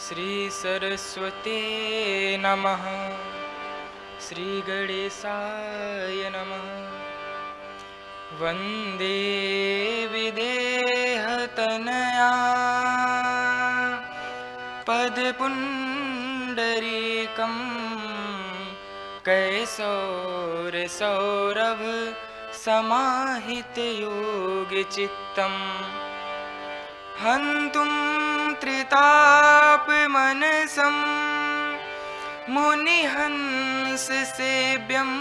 श्री सरस्वती नमः। श्री गणेशाय नमः। वन्दे विदेहतनया पदपुण्डरीकं कैशोरसौरभ समाहितयोगचित्तम् हन्तुं त्रितापमनसं मुनिहंससेव्यं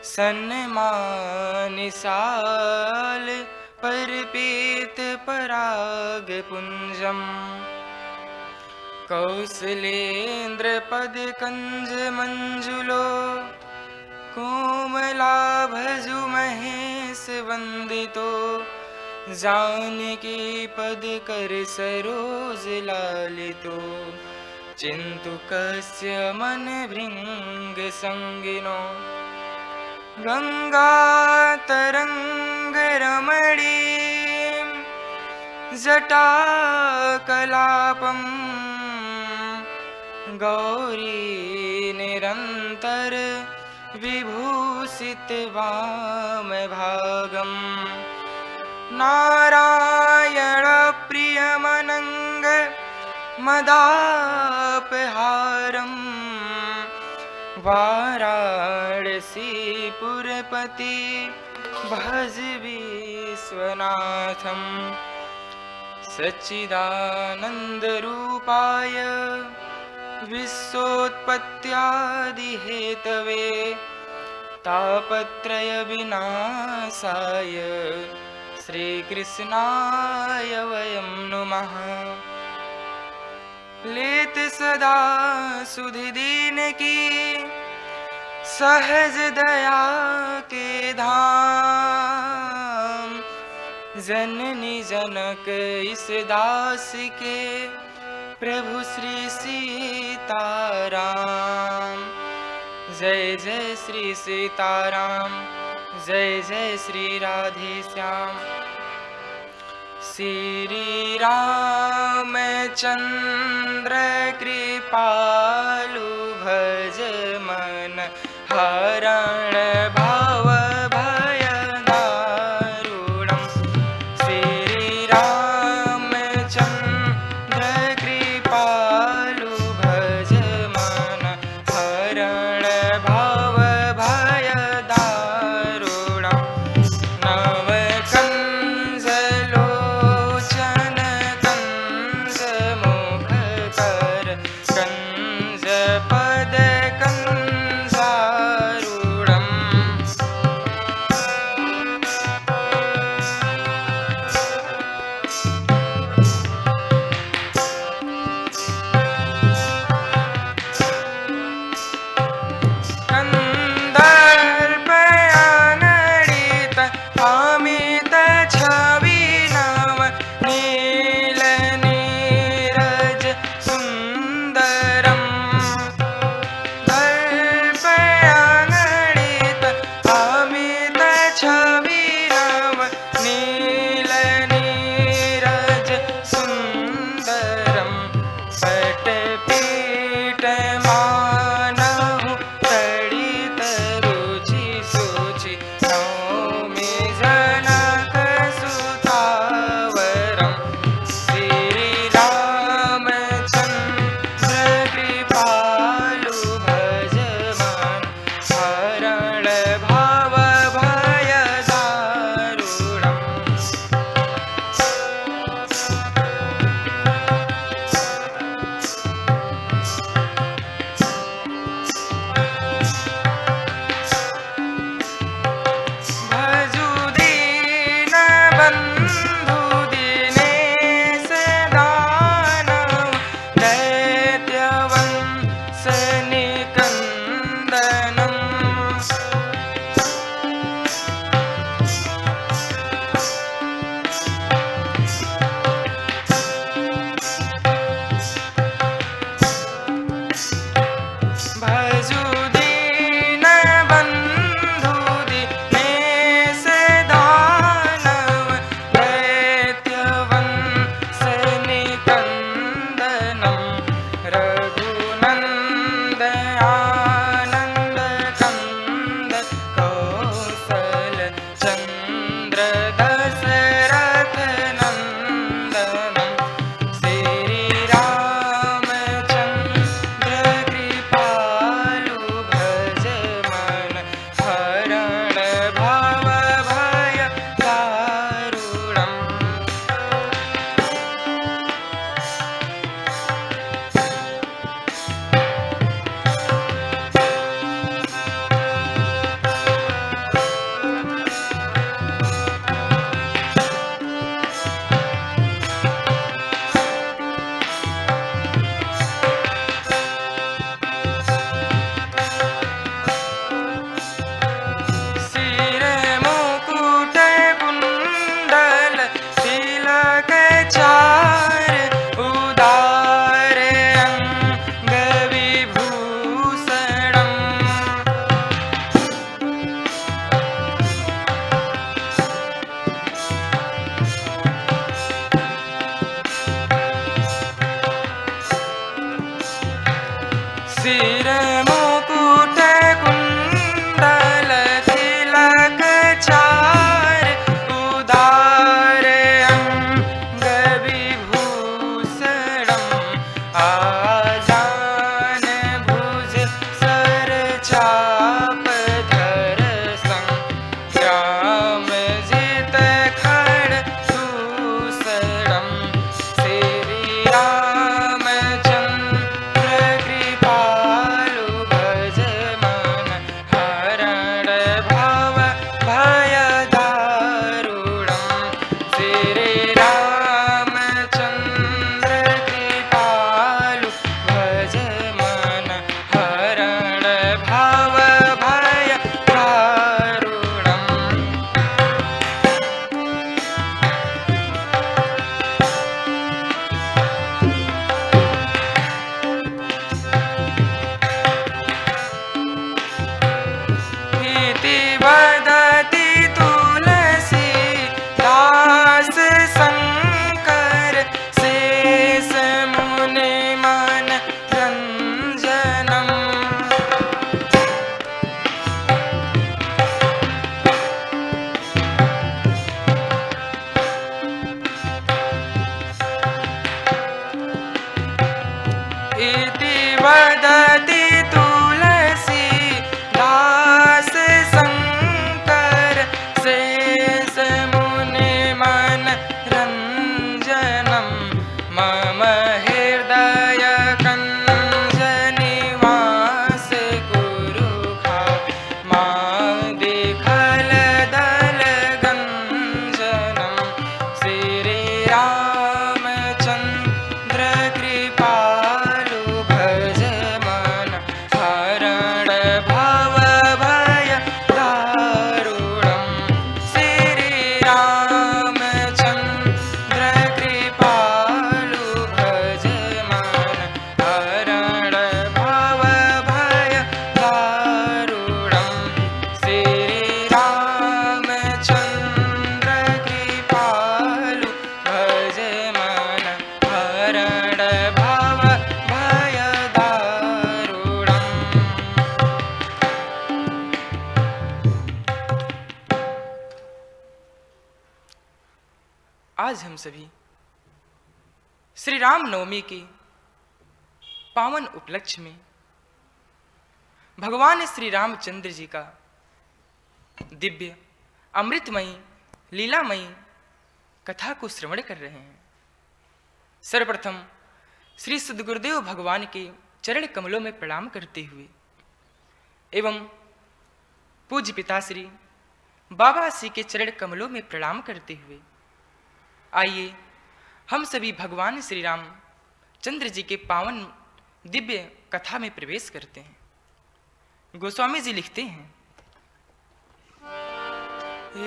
सन्मानिसाल परपीतपरागपुञ्जम् कौसलेन्द्रपदकञ्जमञ्जुलो कोमलाभजुमहेशवन्दितो जानकी पदकर सरोज लालितो चिन्तुकस्य मनभृङ्गसङ्गिनो गङ्गातरङ्गरमणी जटाकलापं गौरी निरन्तर विभूषितवामभागम् नारायण प्रियमनंग मदापहारं वाराणसीपुरपति भज विश्वनाथं सच्चिदानन्दरूपाय विश्वोत्पत्त्यादिहेतवे तापत्रयविनाशाय श्रीकृष्णाय वयं नुमः। लेत सदा सुधि-दीन की सहज दया के धाम जननी जनक इस दास के प्रभु श्री सीताराम। जय जय श्री सीताराम, जय जय श्री राधे श्याम। श्री रामचंद्र कृपालु भज मन हरण भव भय दारुणम्। श्री रामचंद्र कृपालु भज मन हरण भव भय दारुणम्। कंज पद कंजारूढ़म आज हम सभी श्री राम नवमी के पावन उपलक्ष्य में भगवान श्री रामचंद्र जी का दिव्य अमृतमयी लीलामयी कथा को श्रवण कर रहे हैं। सर्वप्रथम श्री सद्गुरुदेव भगवान के चरण कमलों में प्रणाम करते हुए एवं पूज्य पिताश्री बाबा श्री के चरण कमलों में प्रणाम करते हुए आइए हम सभी भगवान श्री राम चंद्र जी के पावन दिव्य कथा में प्रवेश करते हैं। गोस्वामी जी लिखते हैं,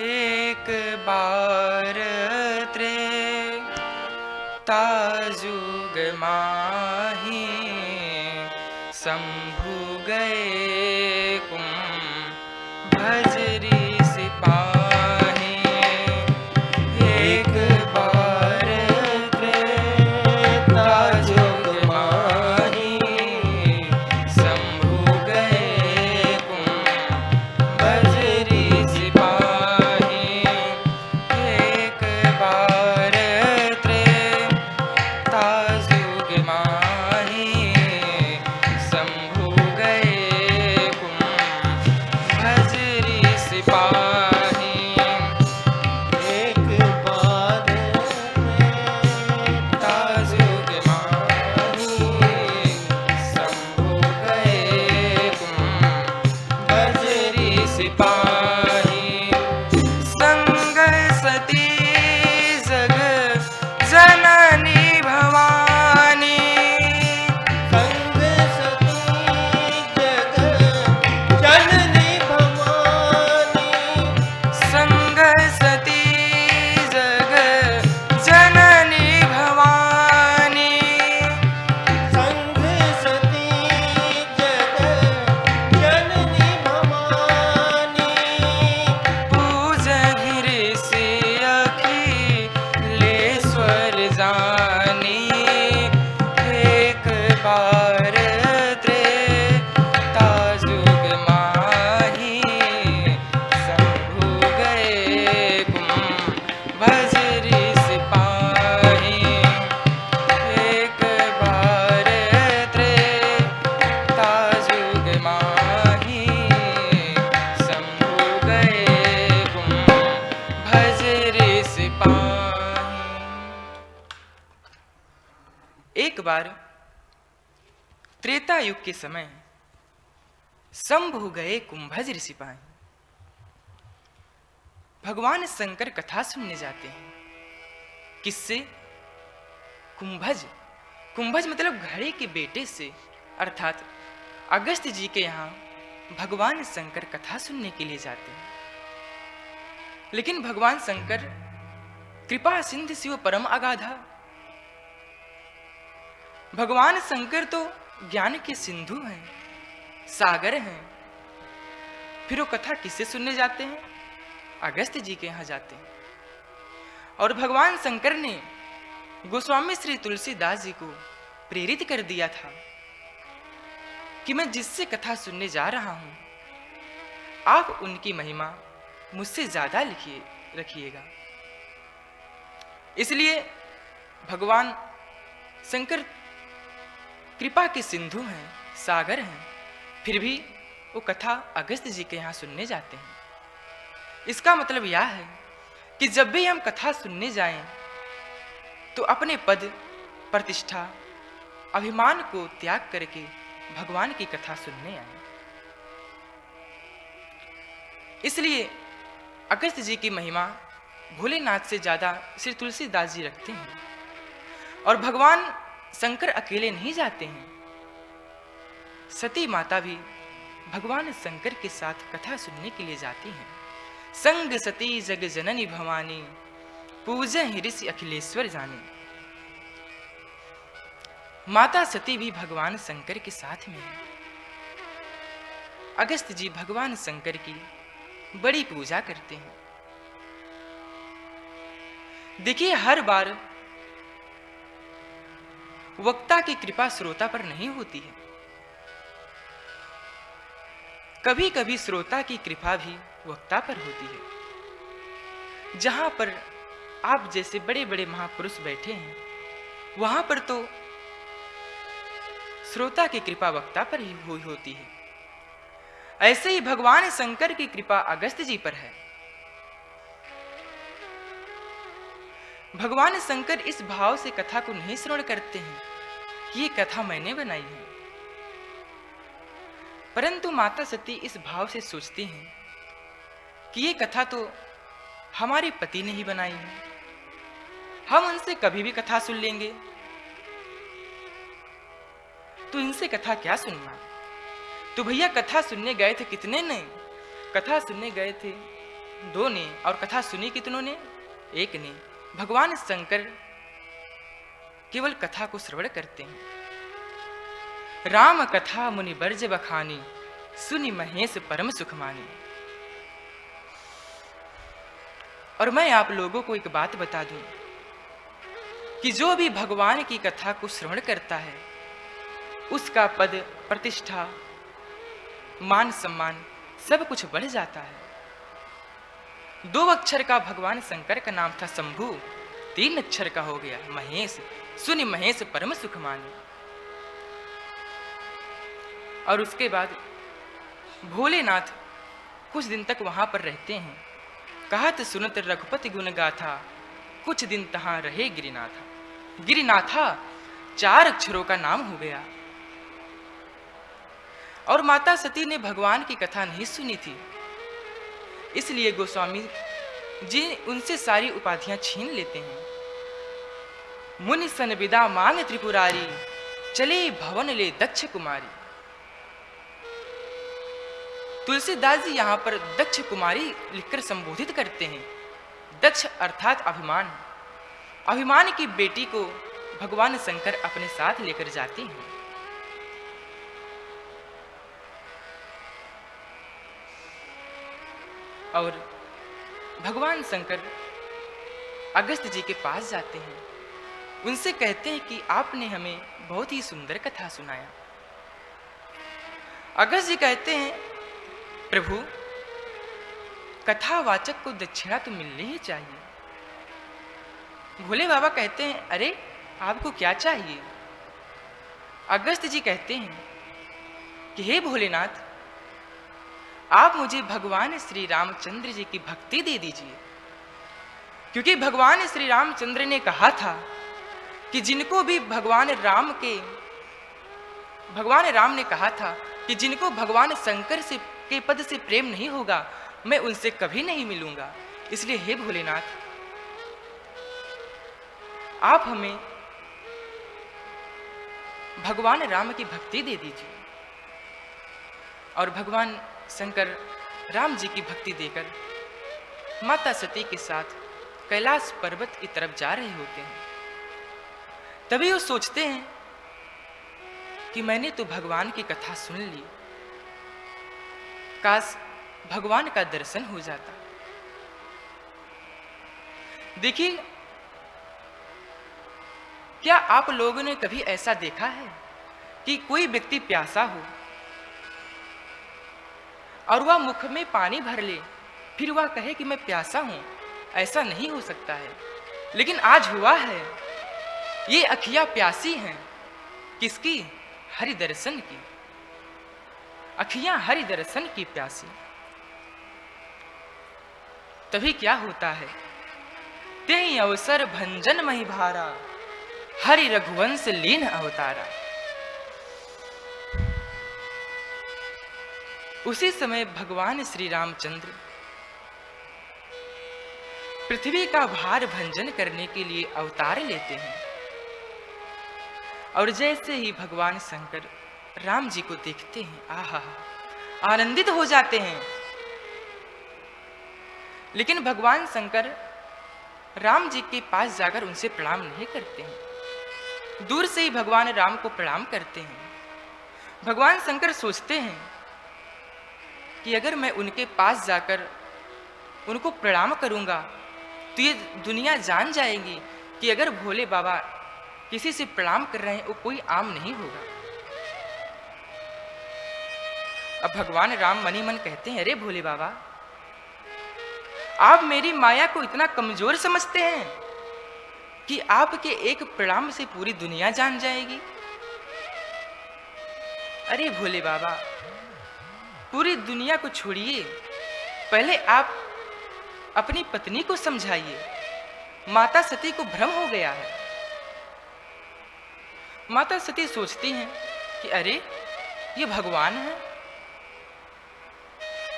एक बार त्रेता जुग माही शंभु गए कुंभजरी सिपाही। एक बार त्रेता जुग माही शंभु गए कुंभजरी सिपाही। एक बार त्रेता जुग माही शंभु गए कुंभजरी सिपाही। एक बार त्रेता जुग माही शंभु गए कुंभजरी सिपाही। संग सती जग जननी भवानी। संग सती जग जननी भवानी। संग सती जग जननी भवानी। संग सती जग जननी भवानी। पूजहिर से अखिलेश्वर जानी। एक बार त्रेता जुग माही शंभु गए कुंभजरी सिपाही। एक बार त्रेता जुग माही शंभु गए कुंभजरी सिपाही। एक बार त्रेता युग के समय शंभु गए कुंभज सिपाही। भगवान शंकर कथा सुनने जाते हैं। किससे? कुंभज। कुंभज मतलब घड़े के बेटे से, अर्थात अगस्त्य जी के यहाँ भगवान शंकर कथा सुनने के लिए जाते हैं। लेकिन भगवान शंकर कृपा सिंधु शिव परम अगाधा। भगवान शंकर तो ज्ञान के सिंधु हैं, सागर हैं। फिर वो कथा किससे सुनने जाते हैं? अगस्त्य जी के यहाँ जाते हैं। और भगवान शंकर ने गोस्वामी श्री तुलसीदास जी को प्रेरित कर दिया था कि मैं जिससे कथा सुनने जा रहा हूं आप उनकी महिमा मुझसे ज्यादा रखिएगा। इसलिए भगवान शंकर कृपा के सिंधु हैं, सागर हैं, फिर भी वो कथा अगस्त्य जी के यहाँ सुनने जाते हैं। इसका मतलब यह है कि जब भी हम कथा सुनने जाएं तो अपने पद, प्रतिष्ठा, अभिमान को त्याग करके भगवान की कथा सुनने आए। इसलिए अगस्त्य जी की महिमा भोलेनाथ से ज्यादा श्री तुलसीदास जी रखते हैं। और भगवान शंकर अकेले नहीं जाते हैं, सती माता भी भगवान शंकर के साथ कथा सुनने के लिए जाती हैं। संग सती जग जननी भवानी पूजहि ऋषि अखिलेश्वर जाने। माता सती भी भगवान शंकर के साथ में है। अगस्त्य जी भगवान शंकर की बड़ी पूजा करते हैं। देखिए, हर बार वक्ता की कृपा श्रोता पर नहीं होती है। कभी कभी श्रोता की कृपा भी वक्ता पर होती है। जहां पर आप जैसे बड़े बड़े महापुरुष बैठे हैं, वहां पर तो श्रोता की कृपा वक्ता पर ही हुई होती है। ऐसे ही भगवान शंकर की कृपा अगस्त्य जी पर है। भगवान शंकर इस भाव से कथा को नहीं श्रवण करते हैं कि ये कथा मैंने बनाई है, परंतु माता सती इस भाव से सोचती हैं कि ये कथा तो हमारे पति ने ही बनाई है, हम उनसे कभी भी कथा सुन लेंगे, तो इनसे कथा क्या सुनना। तो भैया कथा सुनने गए थे कितने ने? कथा सुनने गए थे 2 ने, और कथा सुनी कितनों ने? 1 ने। भगवान शंकर केवल कथा को श्रवण करते हैं। राम कथा मुनि बरज बखानी, सुनि महेश परम सुख मानी। और मैं आप लोगों को एक बात बता दूं कि जो भी भगवान की कथा को श्रवण करता है, उसका पद, प्रतिष्ठा, मान सम्मान सब कुछ बढ़ जाता है। 2 अक्षर का भगवान शंकर का नाम था शंभु, 3 अक्षर का हो गया महेश, सुनि महेश परम सुख मानी। और उसके बाद भोलेनाथ कुछ दिन तक वहां पर रहते हैं। कहत सुनत रघुपति गुण गाथा, कुछ दिन तहां रहे गिरिनाथा। गिरिनाथा 4 अक्षरों का नाम हो गया। और माता सती ने भगवान की कथा नहीं सुनी थी, इसलिए गोस्वामी जी उनसे सारी उपाधियां छीन लेते हैं। मुनि सन विदा मांग त्रिपुरारी, चले भवन ले दक्ष कुमारी। तुलसीदास जी यहां पर दक्ष कुमारी लिखकर संबोधित करते हैं। दक्ष अर्थात अभिमान। अभिमान की बेटी को भगवान शंकर अपने साथ लेकर जाते हैं। और भगवान शंकर अगस्त्य जी के पास जाते हैं। उनसे कहते हैं कि आपने हमें बहुत ही सुंदर कथा सुनाया। अगस्त्य जी कहते हैं, प्रभु कथावाचक को दक्षिणा तो मिलनी ही चाहिए। भोले बाबा कहते हैं, अरे आपको क्या चाहिए? अगस्त्य जी कहते हैं कि हे भोलेनाथ, आप मुझे भगवान श्री रामचंद्र जी की भक्ति दे दीजिए, क्योंकि भगवान श्री रामचंद्र ने कहा था कि जिनको भी भगवान राम ने कहा था कि जिनको भगवान शंकर से के पद से प्रेम नहीं होगा, मैं उनसे कभी नहीं मिलूंगा। इसलिए हे भोलेनाथ, आप हमें भगवान राम की भक्ति दे दीजिए। और भगवान शंकर राम जी की भक्ति देकर माता सती के साथ कैलाश पर्वत की तरफ जा रहे होते हैं। तभी वो सोचते हैं कि मैंने तो भगवान की कथा सुन ली, काश भगवान का दर्शन हो जाता। देखिए, क्या आप लोगों ने कभी ऐसा देखा है कि कोई व्यक्ति प्यासा हो और वह मुख में पानी भर ले, फिर वह कहे कि मैं प्यासा हूं? ऐसा नहीं हो सकता है। लेकिन आज हुआ है। ये अखियां प्यासी हैं। किसकी? हरि दर्शन की। अखियां हरि दर्शन की प्यासी। तभी क्या होता है? तेहि अवसर भंजन मही भारा, हरि रघुवंश लीन अवतारा। उसी समय भगवान श्री रामचंद्र पृथ्वी का भार भंजन करने के लिए अवतार लेते हैं। और जैसे ही भगवान शंकर राम जी को देखते हैं, आहा, आनंदित हो जाते हैं। लेकिन भगवान शंकर राम जी के पास जाकर उनसे प्रणाम नहीं करते हैं, दूर से ही भगवान राम को प्रणाम करते हैं। भगवान शंकर सोचते हैं कि अगर मैं उनके पास जाकर उनको प्रणाम करूंगा तो ये दुनिया जान जाएगी कि अगर भोले बाबा किसी से प्रणाम कर रहे हैं वो कोई आम नहीं होगा। अब भगवान राम मनी मन कहते हैं, अरे भोले बाबा, आप मेरी माया को इतना कमजोर समझते हैं कि आपके एक प्रणाम से पूरी दुनिया जान जाएगी? अरे भोले बाबा, पूरी दुनिया को छोड़िए, पहले आप अपनी पत्नी को समझाइए। माता सती को भ्रम हो गया है। माता सती सोचती हैं कि अरे ये भगवान है,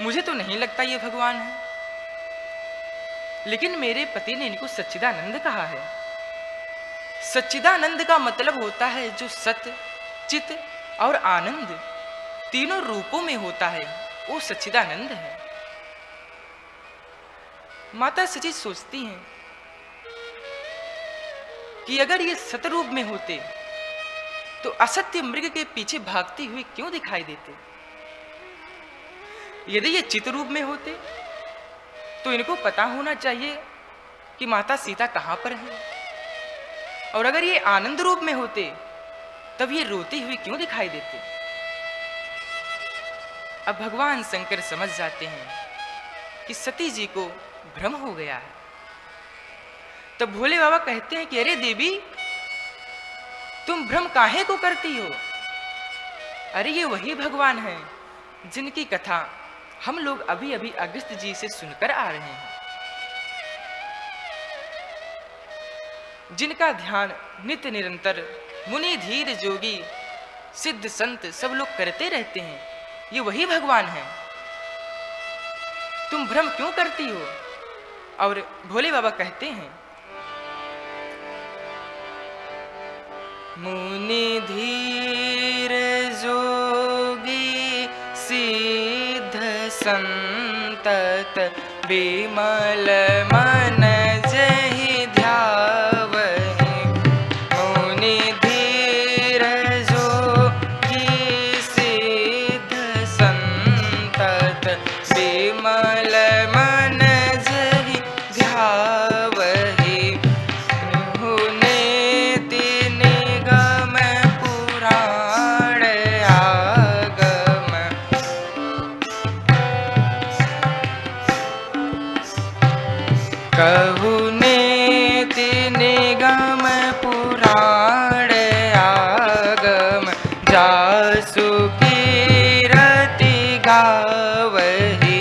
मुझे तो नहीं लगता ये भगवान है, लेकिन मेरे पति ने इनको सच्चिदानंद कहा है। सच्चिदानंद का मतलब होता है जो सत्य, चित और आनंद तीनों रूपों में होता है, वो सच्चिदानंद है। माता सती सोचती हैं कि अगर ये सतरूप में होते तो असत्य मृग के पीछे भागते हुए क्यों दिखाई देते? यदि ये चित रूप में होते तो इनको पता होना चाहिए कि माता सीता कहां पर है, और अगर ये आनंद रूप में होते तब ये रोते हुए क्यों दिखाई देते? अब भगवान शंकर समझ जाते हैं कि सती जी को भ्रम हो गया है। तब भोले बाबा कहते हैं कि अरे देवी, तुम भ्रम काहे को करती हो? अरे ये वही भगवान हैं जिनकी कथा हम लोग अभी अभी अगस्त जी से सुनकर आ रहे हैं, जिनका ध्यान नित्य निरंतर मुनि धीर जोगी सिद्ध संत सब लोग करते रहते हैं। ये वही भगवान हैं, तुम भ्रम क्यों करती हो? और भोले बाबा कहते हैं, मुनि धीर जोगी सिद्ध संतत विमल मन जहि ध्यावहि। मुनि धीर जोगी सिद्ध संतत विमल मन जहि ध्यावहि। कहु नेति निगम पुराण आगम, जासु कीरति गावहि।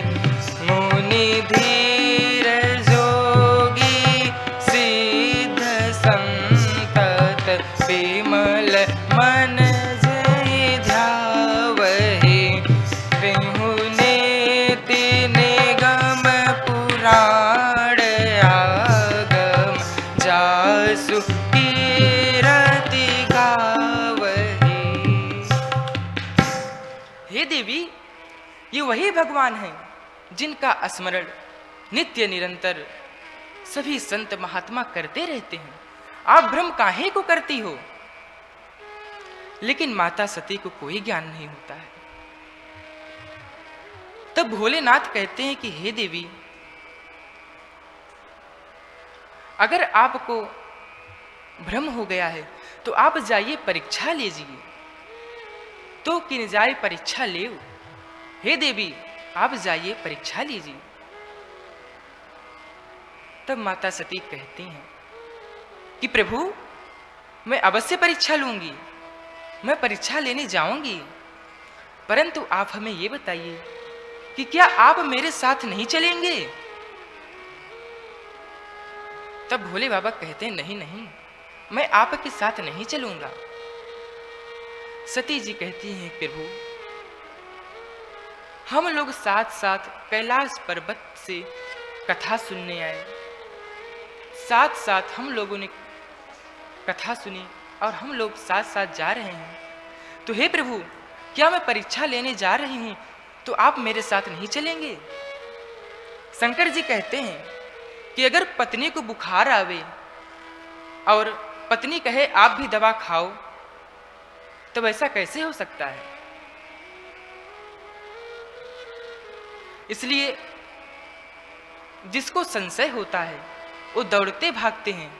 मुनि धीर जोगी सिद्ध संतत विमल मन जहि ध्यावहि। तेहु नेति निगम पुराण आगम, जासु कीरति गावहि। हे देवी, ये वही भगवान हैं जिनका स्मरण नित्य निरंतर सभी संत महात्मा करते रहते हैं। आप भ्रम काहे को करती हो? लेकिन माता सती को कोई ज्ञान नहीं होता है। तब भोलेनाथ कहते हैं कि हे देवी, अगर आपको भ्रम हो गया है तो आप जाइए परीक्षा लीजिए। तो किन जाए परीक्षा ले। हे देवी, आप जाइए परीक्षा लीजिए। तब माता सती कहती हैं कि प्रभु, मैं अवश्य परीक्षा लूंगी, मैं परीक्षा लेने जाऊंगी, परंतु आप हमें यह बताइए कि क्या आप मेरे साथ नहीं चलेंगे? तब भोले बाबा कहते हैं, नहीं नहीं, मैं आपके साथ नहीं चलूंगा। सती जी कहती हैं, प्रभु, हम लोग साथ साथ कैलाश पर्वत से कथा सुनने आए, साथ साथ हम लोगों ने कथा सुनी और हम लोग साथ साथ जा रहे हैं। तो हे प्रभु, क्या मैं परीक्षा लेने जा रही हूं तो आप मेरे साथ नहीं चलेंगे? शंकर जी कहते हैं कि अगर पत्नी को बुखार आवे और पत्नी कहे आप भी दवा खाओ, तब ऐसा कैसे हो सकता है? इसलिए जिसको संशय होता है वो दौड़ते भागते हैं,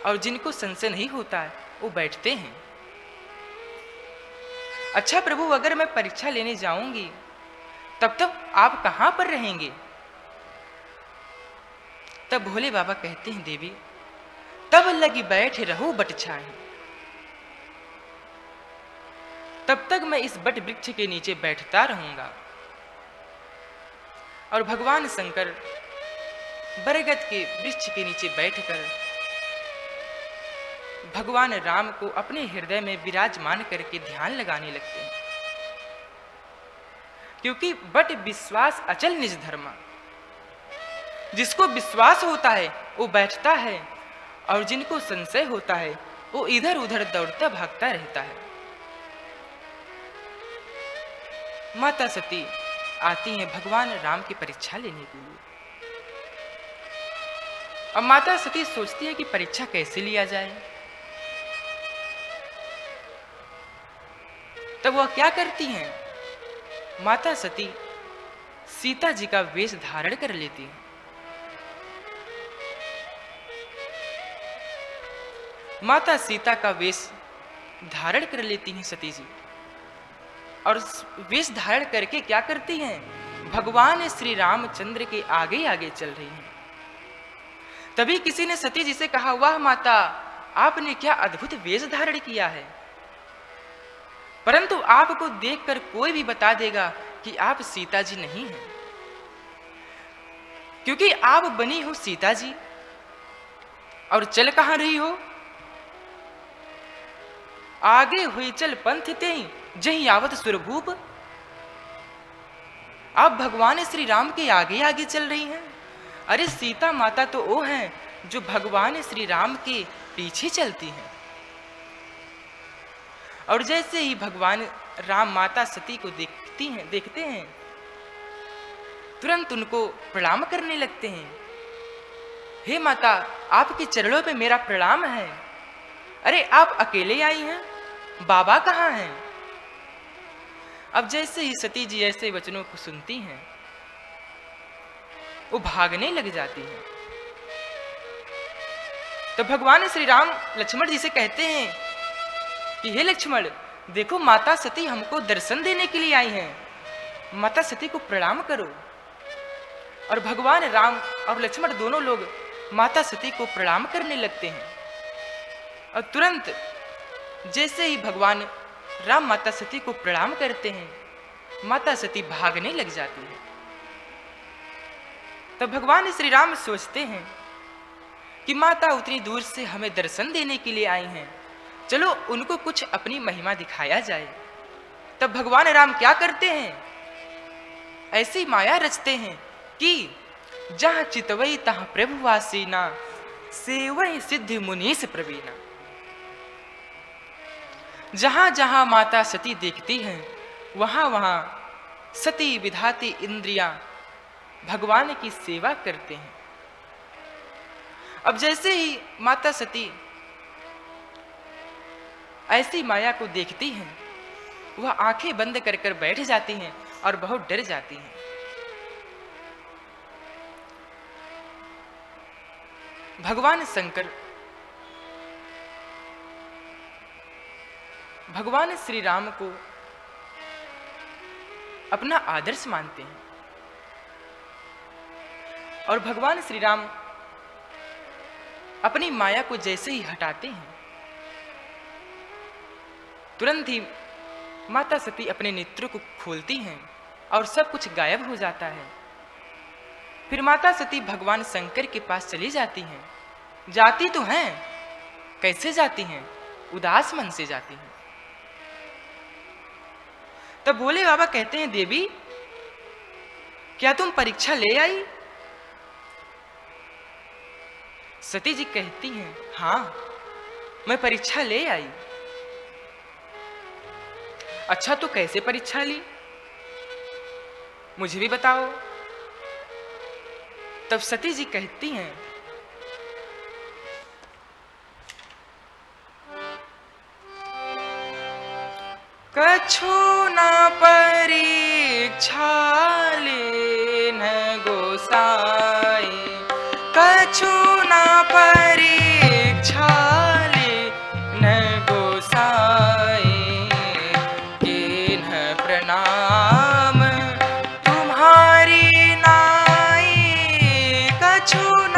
और जिनको संशय नहीं होता है वो बैठते हैं। अच्छा प्रभु, अगर मैं परीक्षा लेने जाऊंगी तब तक आप कहां पर रहेंगे? तब भोले बाबा कहते हैं, देवी तब लगी बैठे रहो बट छाए, तब तक मैं इस बट वृक्ष के नीचे बैठता रहूंगा। और भगवान शंकर बरगद के वृक्ष के नीचे बैठकर भगवान राम को अपने हृदय में विराजमान करके ध्यान लगाने लगते हैं, क्योंकि बट विश्वास अचल निज धर्मा। जिसको विश्वास होता है वो बैठता है, और जिनको संशय होता है वो इधर उधर दौड़ता भागता रहता है। माता सती आती हैं भगवान राम की परीक्षा लेने के लिए। अब माता सती सोचती है कि परीक्षा कैसे लिया जाए। तब वह क्या करती हैं? माता सती सीता जी का वेश धारण कर लेती हैं। माता सीता का वेश धारण कर लेती हैं सती जी, और वेश धारण करके क्या करती हैं? भगवान श्री रामचंद्र के आगे आगे चल रही हैं। तभी किसी ने सती जी से कहा, वाह माता, आपने क्या अद्भुत वेश धारण किया है, परंतु आपको देखकर कोई भी बता देगा कि आप सीता जी नहीं हैं, क्योंकि आप बनी हो सीता जी और चल कहां रही हो? आगे हुई चल पंथ ते जही आवत सुरभूप। आप भगवान श्री राम के आगे आगे चल रही हैं। अरे सीता माता तो वो हैं जो भगवान श्री राम के पीछे चलती हैं। और जैसे ही भगवान राम माता सती को देखते हैं, तुरंत उनको प्रणाम करने लगते हैं। हे माता, आपके चरणों पे मेरा प्रणाम है। अरे आप अकेले आई हैं, बाबा कहाँ हैं? अब जैसे ही सती जी ऐसे वचनों को सुनती हैं, वो भागने लग जाती हैं। तो भगवान श्री राम लक्ष्मण जी से कहते हैं कि हे लक्ष्मण, देखो माता सती हमको दर्शन देने के लिए आई हैं, माता सती को प्रणाम करो। और भगवान राम और लक्ष्मण दोनों लोग माता सती को प्रणाम करने लगते हैं। और तुरंत जैसे ही भगवान राम माता सती को प्रणाम करते हैं, माता सती भागने लग जाती है। तब भगवान श्री राम सोचते हैं कि माता उतनी दूर से हमें दर्शन देने के लिए आई हैं, चलो उनको कुछ अपनी महिमा दिखाया जाए। तब भगवान राम क्या करते हैं? ऐसी माया रचते हैं कि जहां चितवई तहां प्रभु वासीना, सेवई सिद्धि मुनीस प्रवीणा। जहां जहां माता सती देखती हैं, वहां वहां सती विधाती इंद्रियां भगवान की सेवा करते हैं। अब जैसे ही माता सती ऐसी माया को देखती हैं, वह आंखें बंद कर कर बैठ जाती हैं और बहुत डर जाती हैं। भगवान शंकर भगवान श्री राम को अपना आदर्श मानते हैं, और भगवान श्री राम अपनी माया को जैसे ही हटाते हैं, तुरंत ही माता सती अपने नेत्रों को खोलती हैं और सब कुछ गायब हो जाता है। फिर माता सती भगवान शंकर के पास चली जाती हैं। जाती तो हैं, कैसे जाती हैं? उदास मन से जाती हैं। तब भोले बाबा कहते हैं, देवी क्या तुम परीक्षा ले आई? सती जी कहती हैं, हाँ मैं परीक्षा ले आई। अच्छा तो कैसे परीक्षा ली, मुझे भी बताओ। तब सती जी कहती हैं, कछु न परीक्षा लेन गोसाई, कछु न परीक्षा लेन गोसाई, किन्ह प्रणाम तुम्हारी नाई, कछु न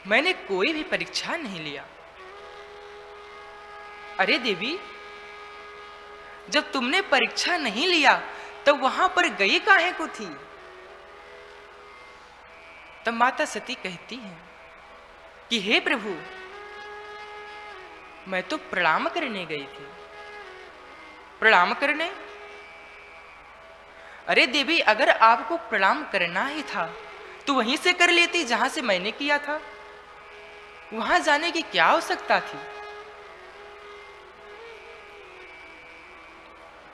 मैंने कोई भी परीक्षा नहीं लिया। अरे देवी, जब तुमने परीक्षा नहीं लिया तब वहां पर गई काहे को थी? तब माता सती कहती हैं कि हे प्रभु, मैं तो प्रणाम करने गई थी। प्रणाम करने? अरे देवी, अगर आपको प्रणाम करना ही था तो वहीं से कर लेती जहां से मैंने किया था। वहां जाने की क्या आवश्यकता थी?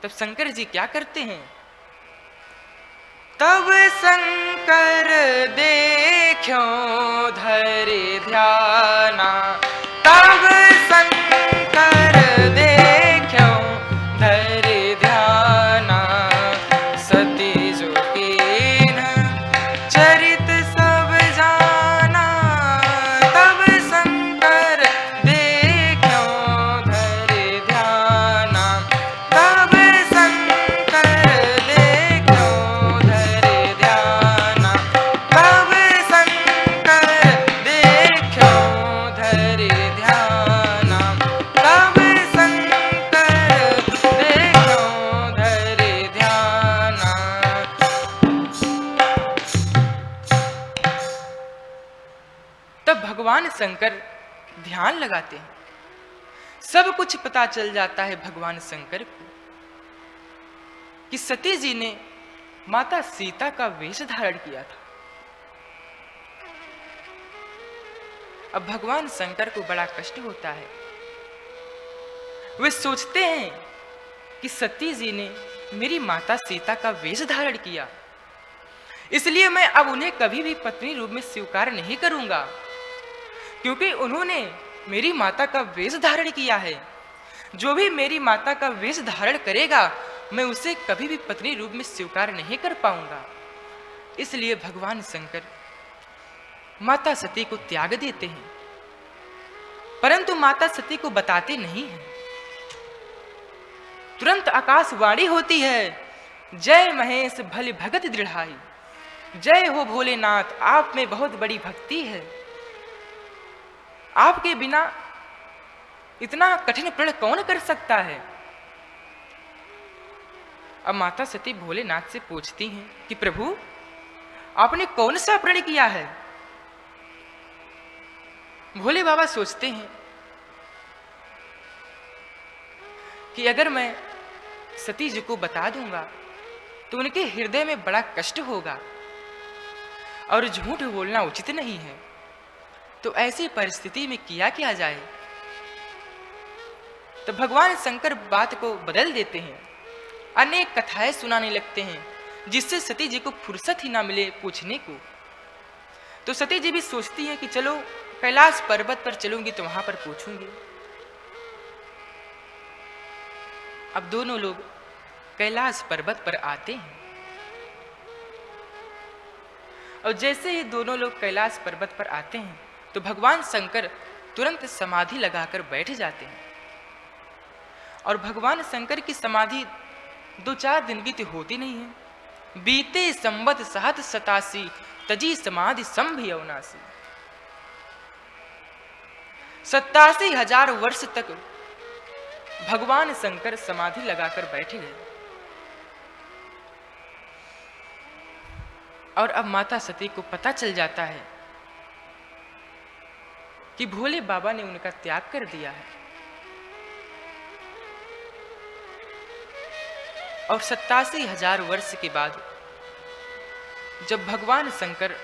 तब शंकर जी क्या करते हैं? तब शंकर देखो धरे ध्याना, तब शंकर देखो धरे ध्याना, सती जो कीन चरित सब जाना, तब शंकर देखो धरे ध्याना, तब शंकर देखो धरे ध्याना, तब शंकर देखो धरे ध्याना, तब शंकर देखो धरे ध्याना। तब भगवान शंकर ध्यान लगाते हैं। सब कुछ पता चल जाता है भगवान शंकर को कि सती जी ने माता सीता का वेश धारण किया था। अब भगवान शंकर को बड़ा कष्ट होता है। वे सोचते हैं कि सती जी ने मेरी माता सीता का वेश धारण किया, इसलिए मैं अब उन्हें कभी भी पत्नी रूप में स्वीकार नहीं करूंगा, क्योंकि उन्होंने मेरी माता का वेश धारण किया है। जो भी मेरी माता का वेश धारण करेगा मैं उसे कभी भी पत्नी रूप में स्वीकार नहीं कर पाऊंगा। इसलिए भगवान शंकर माता सती को त्याग देते हैं, परंतु माता सती को बताते नहीं हैं। तुरंत आकाशवाणी होती है, जय महेश भले भगत दृढ़ाई, जय हो भोलेनाथ, आप में बहुत बड़ी भक्ति है। आपके बिना इतना कठिन प्रण कौन कर सकता है? अब माता सती भोलेनाथ से पूछती हैं कि प्रभु, आपने कौन सा प्रण किया है? भोले बाबा सोचते हैं कि अगर मैं सती जी को बता दूंगा तो उनके हृदय में बड़ा कष्ट होगा और झूठ बोलना उचित नहीं है। तो ऐसी परिस्थिति में किया क्या जाए? तो भगवान शंकर बात को बदल देते हैं, अनेक कथाएं सुनाने लगते हैं, जिससे सती जी को फुर्सत ही ना मिले पूछने को। तो सती जी भी सोचती हैं कि चलो कैलाश पर्वत पर चलूंगी तो वहां पर पूछूंगी। अब दोनों लोग कैलाश पर्वत पर आते हैं और जैसे ही दोनों लोग कैलाश पर्वत पर आते हैं तो भगवान शंकर तुरंत समाधि लगाकर बैठ जाते हैं। और भगवान शंकर की समाधि 2-4 दिन की तो होती नहीं है। बीते संवत सहत 87 तजी समाधि संभयवनासी, 87,000 वर्ष तक भगवान शंकर समाधि लगाकर बैठे गए। और अब माता सती को पता चल जाता है कि भोले बाबा ने उनका त्याग कर दिया है। और 87,000 वर्ष के बाद जब भगवान शंकर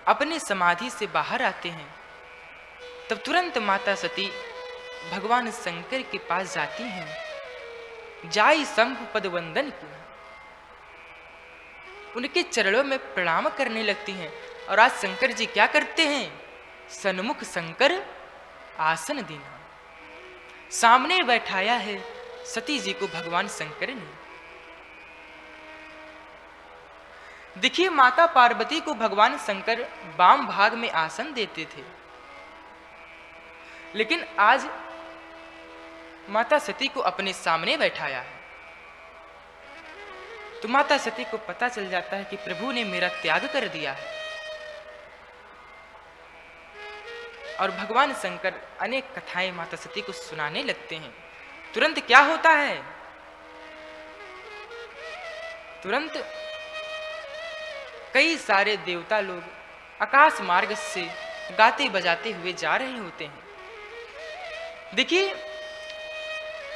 अपने समाधि से बाहर आते हैं तब तुरंत माता सती भगवान शंकर के पास जाती हैं, जाई शंभु पद वंदन की, उनके चरणों में प्रणाम करने लगती हैं। और आज शंकर जी क्या करते हैं? सन्मुख शंकर आसन देना, सामने बैठाया है सती जी को भगवान शंकर ने। देखिए, माता पार्वती को भगवान शंकर वाम भाग में आसन देते थे, लेकिन आज माता सती को अपने सामने बैठाया है। तो माता सती को पता चल जाता है कि प्रभु ने मेरा त्याग कर दिया है। और भगवान शंकर अनेक कथाएं माता सती को सुनाने लगते हैं। तुरंत क्या होता है? तुरंत कई सारे देवता लोग आकाश मार्ग से गाते बजाते हुए जा रहे होते हैं। देखिए,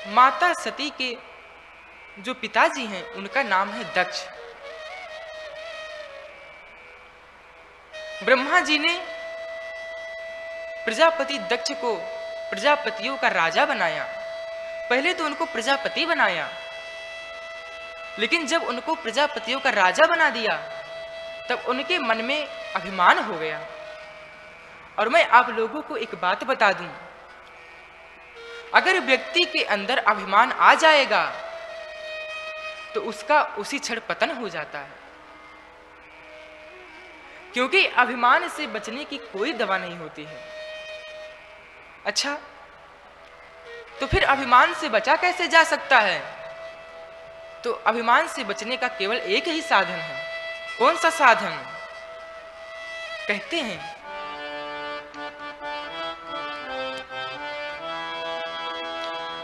माता सती के जो पिताजी हैं उनका नाम है दक्ष। ब्रह्मा जी ने प्रजापति दक्ष को प्रजापतियों का राजा बनाया। पहले तो उनको प्रजापति बनाया, लेकिन जब उनको प्रजापतियों का राजा बना दिया तब उनके मन में अभिमान हो गया। और मैं आप लोगों को एक बात बता दूं, अगर व्यक्ति के अंदर अभिमान आ जाएगा तो उसका उसी क्षण पतन हो जाता है, क्योंकि अभिमान से बचने की कोई दवा नहीं होती है। अच्छा, तो फिर अभिमान से बचा कैसे जा सकता है? तो अभिमान से बचने का केवल एक ही साधन है। कौन सा साधन? कहते हैं,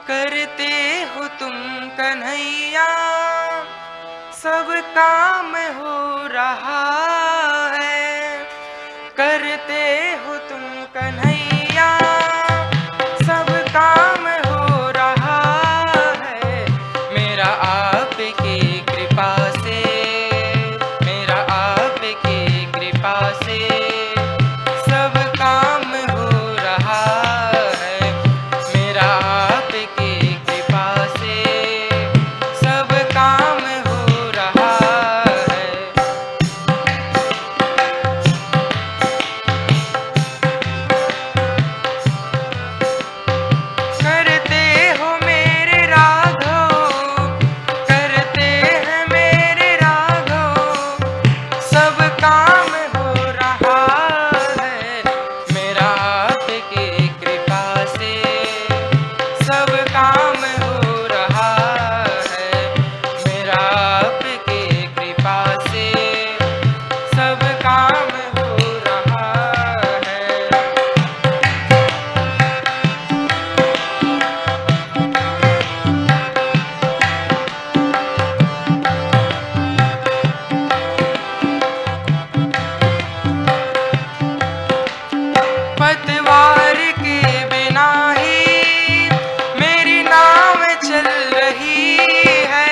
करते हो तुम कन्हैया सब काम हो रहा है, करते हो तुम कन्हैया सब काम हो रहा है। मेरा आपकी कृपा से, मेरा आपकी कृपा से सब काम हो रहा है। मेरा आपकी कृपा से सब काम हो रहा है। करते हो मेरे राघव, करते हैं मेरे राघव सब काम हो रहा है। मेरा आपकी कृपा से सब काम हो रहा है। मेरा आपकी कृपा से सब काम हो रहा है। पतवार के बिना ही मेरी नाव चल रही है।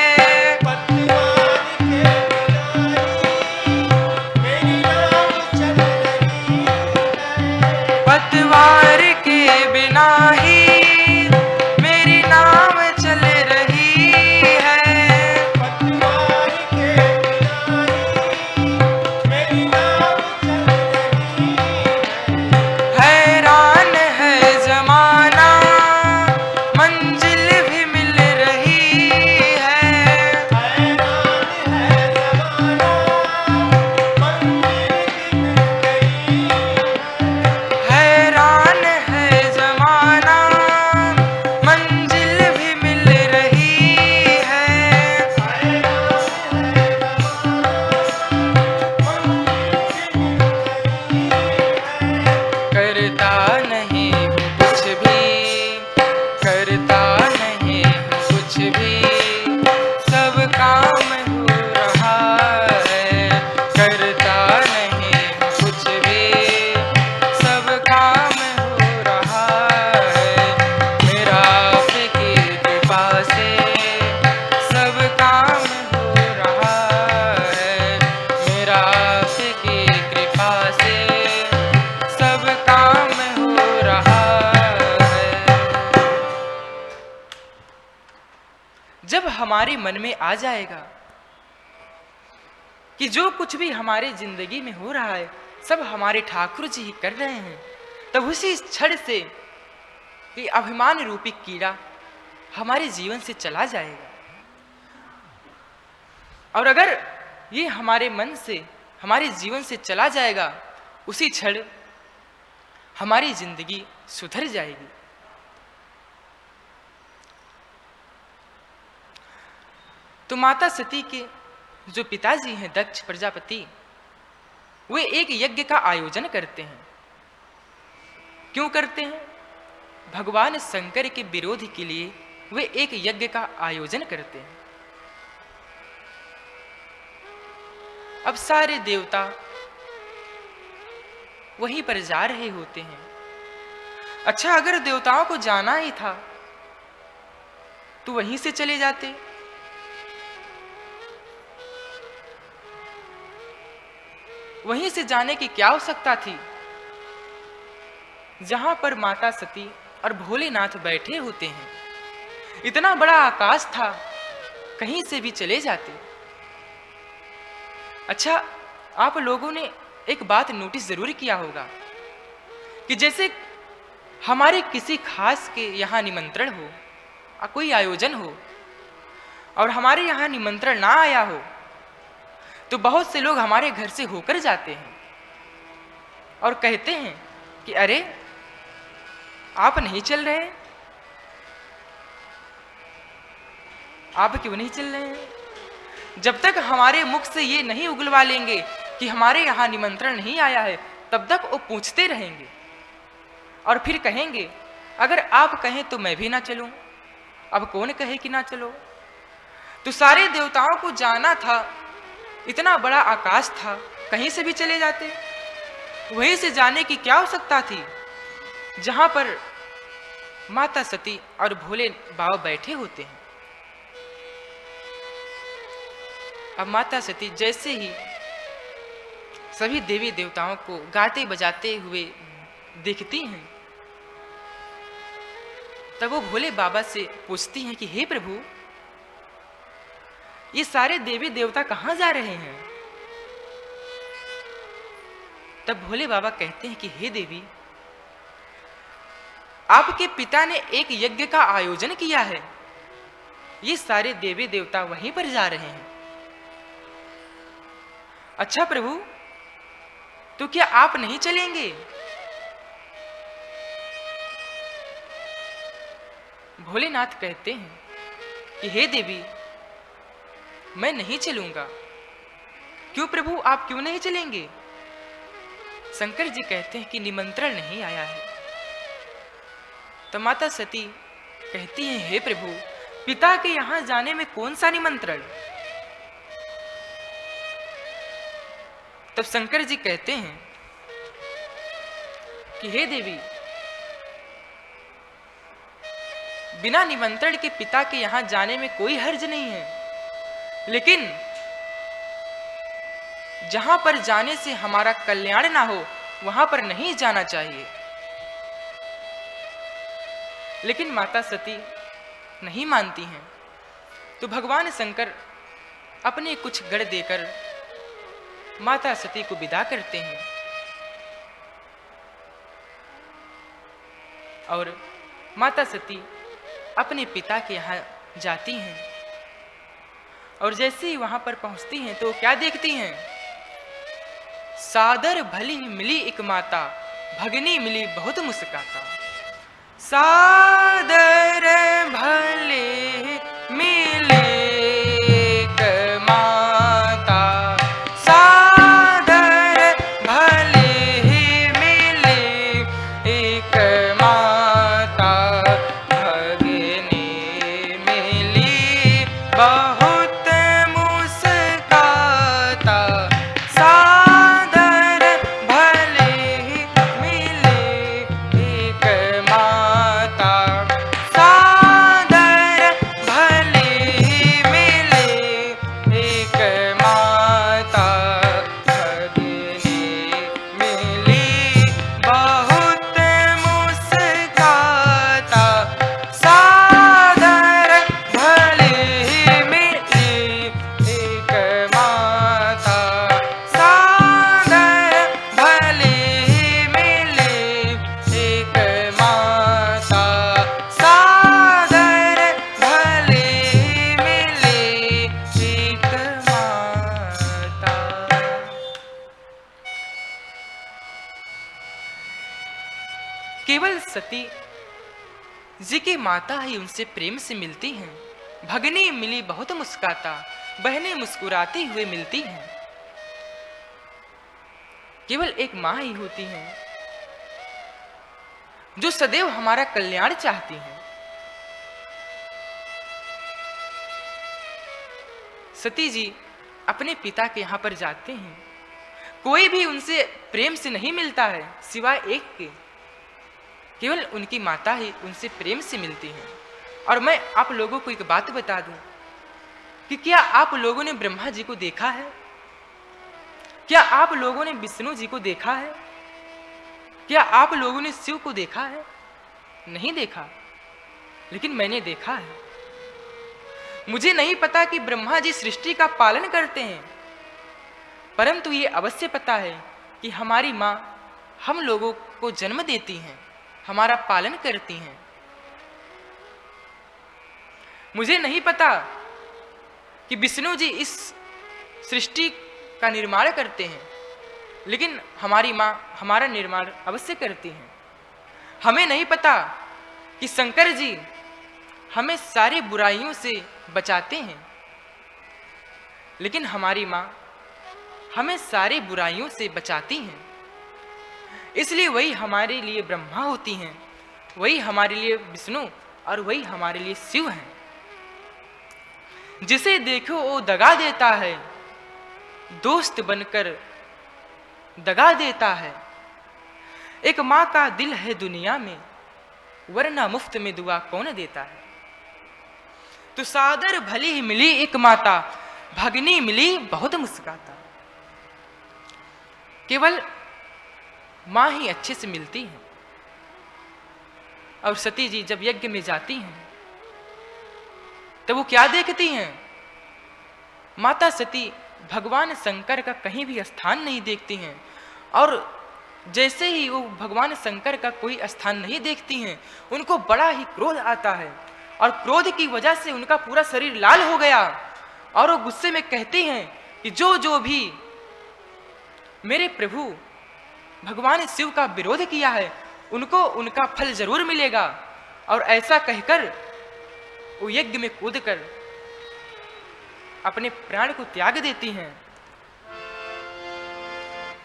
पतवार के बिना ही मेरी नाव चल रही है। पतवार के बिना ही मेरी नाव चल रही है। पतवार के बिना ही मेरी नाव चल रही है। हैरान है जमाना मंजिल भी मिल रही है। हैरान है ज़माना मंजिल भी मिल गई है। हैरान है जमाना मंजिल भी मिल रही है। हैरान है ज़माना मंजिल भी मिल गई है। करता नहीं हूँ कुछ भी, करता नहीं हूँ कुछ भी सब काम हो रहा है। करता नहीं हूँ कुछ भी सब काम हो रहा है। मेरा आपकी कृपा से सब काम हो रहा है। मेरा आपकी कृपा से सब काम हो रहा है। जब हमारे मन में आ जाएगा कि जो कुछ भी हमारे जिंदगी में हो रहा है सब हमारे ठाकुर जी ही कर रहे हैं, तब उसी क्षण से ये अभिमान रूपी कीड़ा हमारे जीवन से चला जाएगा। और अगर ये हमारे मन से, हमारे जीवन से चला जाएगा, उसी क्षण हमारी जिंदगी सुधर जाएगी। तो माता सती के जो पिताजी हैं दक्ष प्रजापति, वे एक यज्ञ का आयोजन करते हैं, क्यों करते हैं? भगवान शंकर के विरोध के लिए वे एक यज्ञ का आयोजन करते हैं। अब सारे देवता वहीं पर जा रहे होते हैं। अच्छा, अगर देवताओं को जाना ही था तो वहीं से चले जाते। वहीं से जाने की क्या आवश्यकता थी? जहां पर माता सती और भोलेनाथ बैठे होते हैं, इतना बड़ा आकाश था, कहीं से भी चले जाते। अच्छा, आप लोगों ने एक बात नोटिस जरूर किया होगा कि जैसे हमारे किसी खास के यहाँ निमंत्रण हो, कोई आयोजन हो और हमारे यहाँ निमंत्रण ना आया हो, तो बहुत से लोग हमारे घर से होकर जाते हैं और कहते हैं कि अरे आप नहीं चल रहे, आप क्यों नहीं चल रहे हैं? जब तक हमारे मुख से ये नहीं उगलवा लेंगे कि हमारे यहाँ निमंत्रण नहीं आया है, तब तक वो पूछते रहेंगे और फिर कहेंगे अगर आप कहें तो मैं भी ना चलूं। अब कौन कहे कि ना चलो? तो सारे देवताओं को जाना था, इतना बड़ा आकाश था, कहीं से भी चले जाते। वहीं से जाने की क्या आवश्यकता थी जहां पर माता सती और भोले बाबा बैठे होते हैं। अब माता सती जैसे ही सभी देवी देवताओं को गाते बजाते हुए देखती हैं, तब वो भोले बाबा से पूछती हैं कि हे प्रभु, ये सारे देवी देवता कहां जा रहे हैं? तब भोले बाबा कहते हैं कि हे देवी, आपके पिता ने एक यज्ञ का आयोजन किया है, ये सारे देवी देवता वहीं पर जा रहे हैं। अच्छा प्रभु, तो क्या आप नहीं चलेंगे? भोलेनाथ कहते हैं कि हे देवी, मैं नहीं चलूंगा। क्यों प्रभु, आप क्यों नहीं चलेंगे? शंकर जी कहते हैं कि निमंत्रण नहीं आया है। तो माता सती कहती हैं हे प्रभु, पिता के यहां जाने में कौन सा निमंत्रण? तब शंकर जी कहते हैं कि हे देवी, बिना निमंत्रण के पिता के यहां जाने में कोई हर्ज नहीं है, लेकिन जहां पर जाने से हमारा कल्याण ना हो वहां पर नहीं जाना चाहिए। लेकिन माता सती नहीं मानती हैं। तो भगवान शंकर अपने कुछ गढ़ देकर माता सती को विदा करते हैं और माता सती अपने पिता के यहाँ जाती हैं। और जैसे ही वहां पर पहुंचती हैं तो क्या देखती हैं? सादर भली मिली एक माता, भगनी मिली बहुत मुस्काता। सादर भले मिले एक माता, सादर भले मिले एक माता, भगनी मिली बहुत मुस्काता। सादर भले मिले एक माता, सादर भले मिले एक माता, भगनी मिली बहुत मुस्काता। सादर भले मिले एक माता, सादर भले मिले एक माता, सादर भले मिले एक माता। केवल सती जी की माता ही उनसे प्रेम से मिलती हैं। भगनी मिली बहुत मुस्काता, बहनें मुस्कुराती हुए मिलती हैं। केवल एक माँ ही होती हैं जो सदैव हमारा कल्याण चाहती हैं। सती जी अपने पिता के यहाँ पर जाते हैं। कोई भी उनसे प्रेम से नहीं मिलता है सिवाय एक के, केवल उनकी माता ही उनसे प्रेम से मिलती हैं। और मैं आप लोगों को एक बात बता दूं कि क्या आप लोगों ने ब्रह्मा जी को देखा है? क्या आप लोगों ने विष्णु जी को देखा है? क्या आप लोगों ने शिव को देखा है? नहीं देखा, लेकिन मैंने देखा है। मुझे नहीं पता कि ब्रह्मा जी सृष्टि का पालन करते हैं, परंतु ये अवश्य पता है कि हमारी माँ हम लोगों को जन्म देती हैं, हमारा पालन करती हैं। मुझे नहीं पता कि विष्णु जी इस सृष्टि का निर्माण करते हैं, लेकिन हमारी माँ हमारा निर्माण अवश्य करती हैं। हमें नहीं पता कि शंकर जी हमें सारी बुराइयों से बचाते हैं, लेकिन हमारी माँ हमें सारी बुराइयों से बचाती हैं। इसलिए वही हमारे लिए ब्रह्मा होती हैं, वही हमारे लिए विष्णु और वही हमारे लिए शिव हैं। जिसे देखो वो दगा देता है, दोस्त बनकर दगा देता है। एक माँ का दिल है दुनिया में, वरना मुफ्त में दुआ कौन देता है। तो सादर भली ही मिली एक माता, भगनी मिली बहुत मुस्काता। केवल माँ ही अच्छे से मिलती है। और सती जी जब यज्ञ में जाती हैं तो वो क्या देखती हैं? माता सती भगवान शंकर का कहीं भी स्थान नहीं देखती हैं। और जैसे ही वो भगवान शंकर का कोई स्थान नहीं देखती हैं, उनको बड़ा ही क्रोध आता है। और क्रोध की वजह से उनका पूरा शरीर लाल हो गया। और वो गुस्से में कहती हैं कि जो भी मेरे प्रभु भगवान शिव का विरोध किया है, उनको उनका फल जरूर मिलेगा। और ऐसा कहकर वो यज्ञ में कूदकर अपने प्राण को त्याग देती हैं।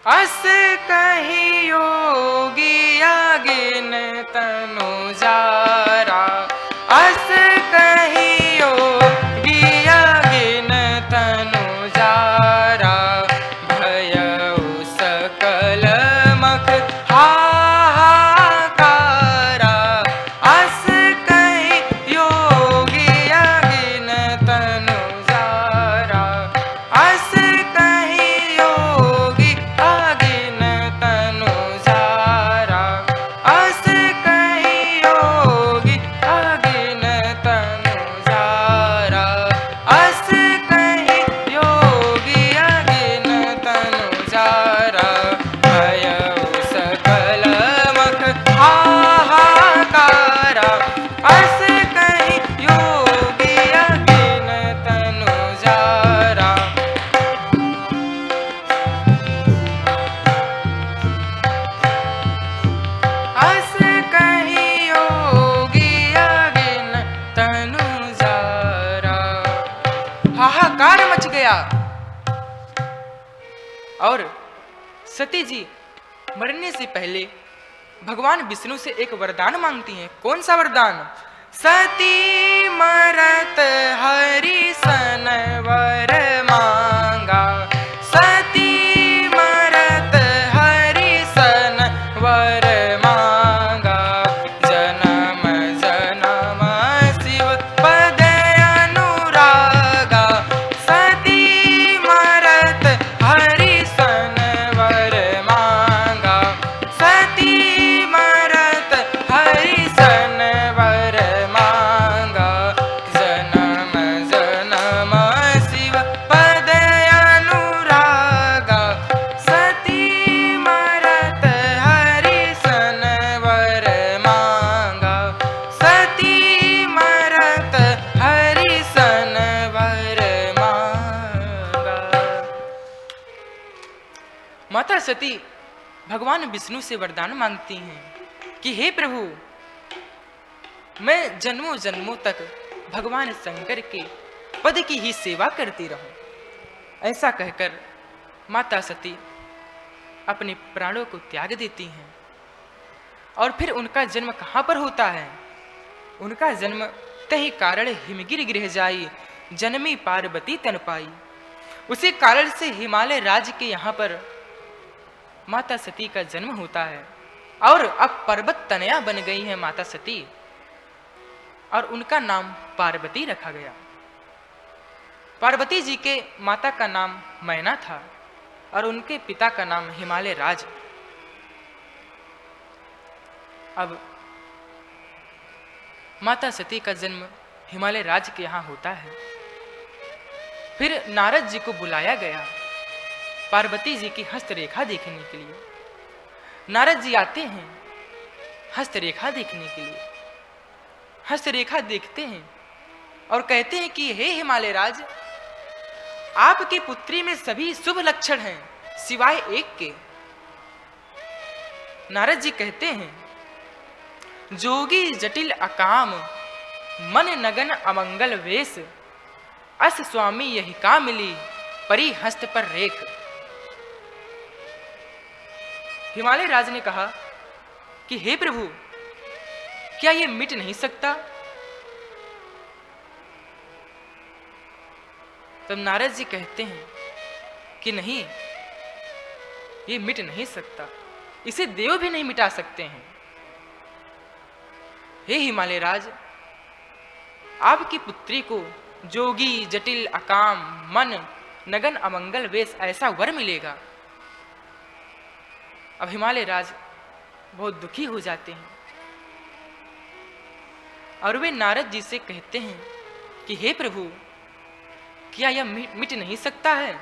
अस कही योगी आगिन तनु जारा, अस कही योगी आगिन तनु जारा, भयउ सकल मख हाहाकारा। अस कही योगी आगिन तनु जारा, अस कही योगी आगिन तनु जारा, अस कही योगी आगिन तनु जारा, अस कही योगी आगिन तनु जारा, भयउ सकल मख हाहाकारा। अस कही योगी आगिन तनु जारा। अस कही योगी आगिन तनु जारा। हाहाकार मच गया। और सती जी मरने से पहले भगवान विष्णु से एक वरदान मांगती हैं। कौन सा वरदान? सती मरत हरि सन वर मांगा, सती मरत हरि सन वर मांगा, जन्म जन्म शिव पद अनुरागा, सती मरत हरि सन वर मांगा, सती मरत हरि सन वर मांगा, जन्म जन्म शिव पद अनुरागा, सती मरत हरि सन वर मांगा, सती मरत हरि सन वर मांगा। माता सती भगवान विष्णु से वरदान मांगती हैं कि हे प्रभु, मैं जन्मों जन्मों तक भगवान शंकर के पद की ही सेवा करती रहूं। ऐसा कहकर माता सती अपने प्राणों को त्याग देती हैं। और फिर उनका जन्म कहाँ पर होता है? उनका जन्म तहि कारण हिमगिर गृह जाई, जन्मी पार्वती तन पाई। उसी कारण से हिमालय राज्य के यहाँ पर माता सती का जन्म होता है और अब पर्वत तनया बन गई है माता सती, और उनका नाम पार्वती रखा गया। पार्वती जी के माता का नाम मैना था और उनके पिता का नाम हिमालय राज। अब माता सती का जन्म हिमालय राज के यहाँ होता है। फिर नारद जी को बुलाया गया पार्वती जी की हस्तरेखा देखने के लिए। नारद जी आते हैं हस्तरेखा देखने के लिए। हस्तरेखा देखते हैं और कहते हैं कि हे हिमालय राज, आपकी पुत्री में सभी शुभ लक्षण हैं सिवाय एक के। नारद जी कहते हैं, जोगी जटिल अकाम, मन नगन अमंगल वेश, अस स्वामी यही का मिली, परी हस्त पर रेख। हिमालय राज ने कहा कि हे प्रभु, क्या ये मिट नहीं सकता? तब नारद जी कहते हैं कि नहीं, ये मिट नहीं सकता, इसे देव भी नहीं मिटा सकते हैं। हे हिमालय राज, आपकी पुत्री को जोगी जटिल अकाम मन नगन अमंगल वेश ऐसा वर मिलेगा। अब हिमालय राज बहुत दुखी हो जाते हैं और वे नारद जी से कहते हैं कि हे प्रभु, क्या यह मिट नहीं सकता है?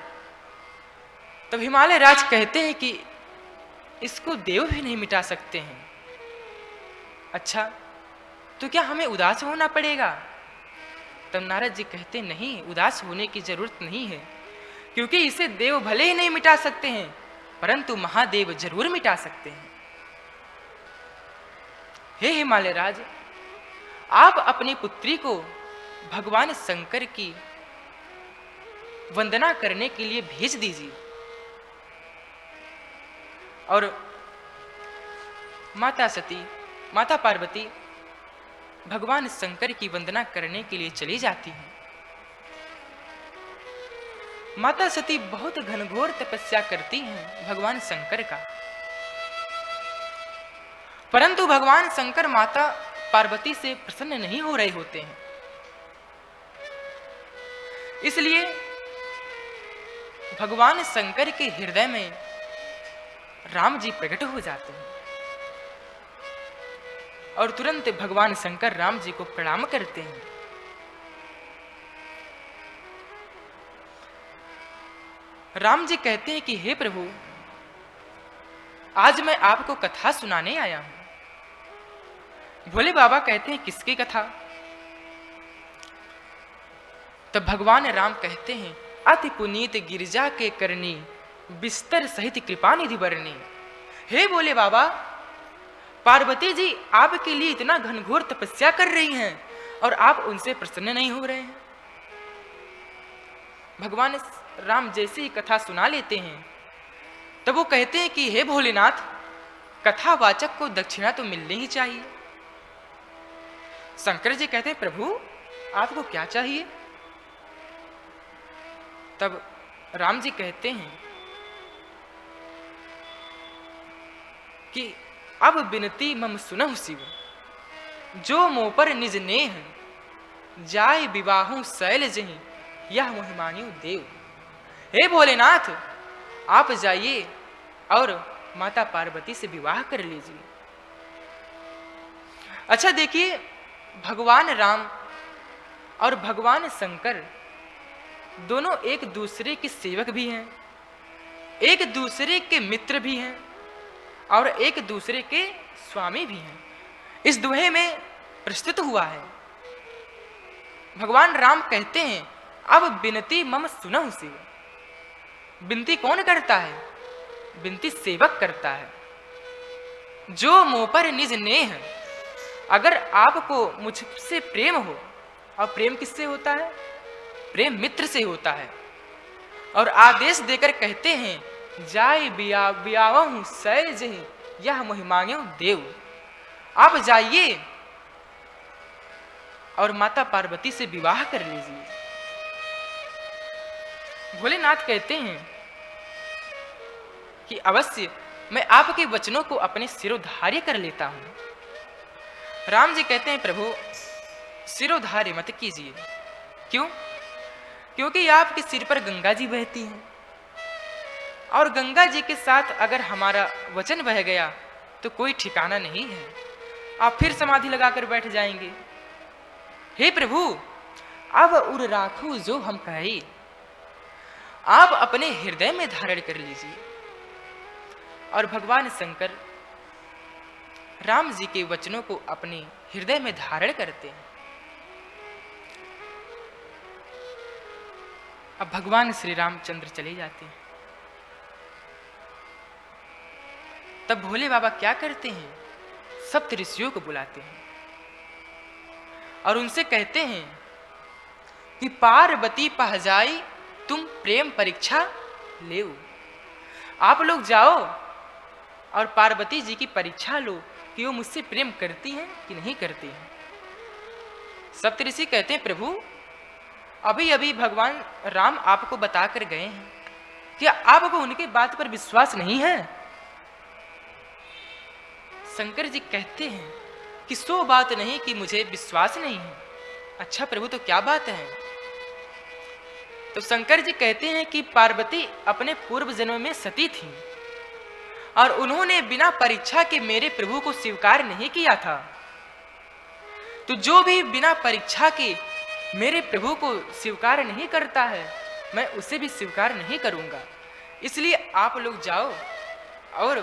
तब हिमालय राज कहते हैं कि इसको देव भी नहीं मिटा सकते हैं। अच्छा, तो क्या हमें उदास होना पड़ेगा? तब नारद जी कहते नहीं, उदास होने की जरूरत नहीं है, क्योंकि इसे देव भले ही नहीं मिटा सकते हैं, परंतु महादेव जरूर मिटा सकते हैं। हे हिमालय राज, आप अपनी पुत्री को भगवान शंकर की वंदना करने के लिए भेज दीजिए। और माता सती, माता पार्वती भगवान शंकर की वंदना करने के लिए चली जाती हैं। माता सती बहुत घनघोर तपस्या करती हैं भगवान शंकर का, परंतु भगवान शंकर माता पार्वती से प्रसन्न नहीं हो रहे होते हैं। इसलिए भगवान शंकर के हृदय में राम जी प्रकट हो जाते हैं और तुरंत भगवान शंकर राम जी को प्रणाम करते हैं। राम जी कहते हैं कि हे प्रभु, आज मैं आपको कथा सुनाने आया हूं। भोले बाबा कहते हैं, किसकी कथा? तब भगवान राम कहते हैं, अति पुनीत गिरिजा के करनी, बिस्तर सहित कृपा निधि बरनी। हे भोले बाबा, पार्वती जी आपके लिए इतना घनघोर तपस्या कर रही हैं और आप उनसे प्रसन्न नहीं हो रहे हैं। भगवान राम जैसे ही कथा सुना लेते हैं तब वो कहते हैं कि हे भोलेनाथ, कथावाचक को दक्षिणा तो मिलनी ही चाहिए। शंकर जी कहते हैं, प्रभु आपको क्या चाहिए? तब राम जी कहते हैं कि अब बिनती मम सुनहु शिव, जो मोह पर निज नेह, जाय विवाहु शैल जहि, यह महिमान्यु देव। हे भोलेनाथ, आप जाइए और माता पार्वती से विवाह कर लीजिए। अच्छा देखिए, भगवान राम और भगवान शंकर दोनों एक दूसरे के सेवक भी हैं, एक दूसरे के मित्र भी हैं और एक दूसरे के स्वामी भी हैं। इस दोहे में प्रस्तुत हुआ है। भगवान राम कहते हैं, अब बिनती मम सुनहु शिव। बिनती कौन करता है? बिनती सेवक करता है। जो मोह पर निज नेह, अगर आपको मुझसे प्रेम हो, और प्रेम किससे होता है? प्रेम मित्र से होता है। और आदेश देकर कहते हैं, जाय बियावहु शैल जहि, यह महिमान्यु देव। आप जाइए और माता पार्वती से विवाह कर लीजिए। भोलेनाथ कहते हैं कि अवश्य मैं आपके वचनों को अपने सिरोधार्य कर लेता हूं। राम जी कहते हैं प्रभु सिरोधार्य मत कीजिए। क्यों? क्योंकि आपके सिर पर गंगा जी बहती हैं और गंगा जी के साथ अगर हमारा वचन बह गया तो कोई ठिकाना नहीं है, आप फिर समाधि लगाकर बैठ जाएंगे। हे प्रभु अब उर राखू जो हम कहे, आप अपने हृदय में धारण कर लीजिए। और भगवान शंकर राम जी के वचनों को अपने हृदय में धारण करते हैं। अब भगवान श्री रामचंद्र चले जाते हैं। तब भोले बाबा क्या करते हैं? सप्त ऋषियों को बुलाते हैं और उनसे कहते हैं कि पार्वती पह जाई तुम प्रेम परीक्षा ले। आप लोग जाओ और पार्वती जी की परीक्षा लो कि वो मुझसे प्रेम करती हैं कि नहीं करती हैं। सप्तऋषि कहते हैं प्रभु अभी अभी भगवान राम आपको बताकर गए हैं, क्या आपको उनके बात पर विश्वास नहीं है? शंकर जी कहते हैं कि सो बात नहीं कि मुझे विश्वास नहीं है। अच्छा प्रभु तो क्या बात है? तो शंकर जी कहते हैं कि पार्वती अपने पूर्व जन्म में सती थी और उन्होंने बिना परीक्षा के मेरे प्रभु को स्वीकार नहीं किया था। तो जो भी बिना परीक्षा के मेरे प्रभु को स्वीकार नहीं करता है मैं उसे भी स्वीकार नहीं करूंगा। इसलिए आप लोग जाओ और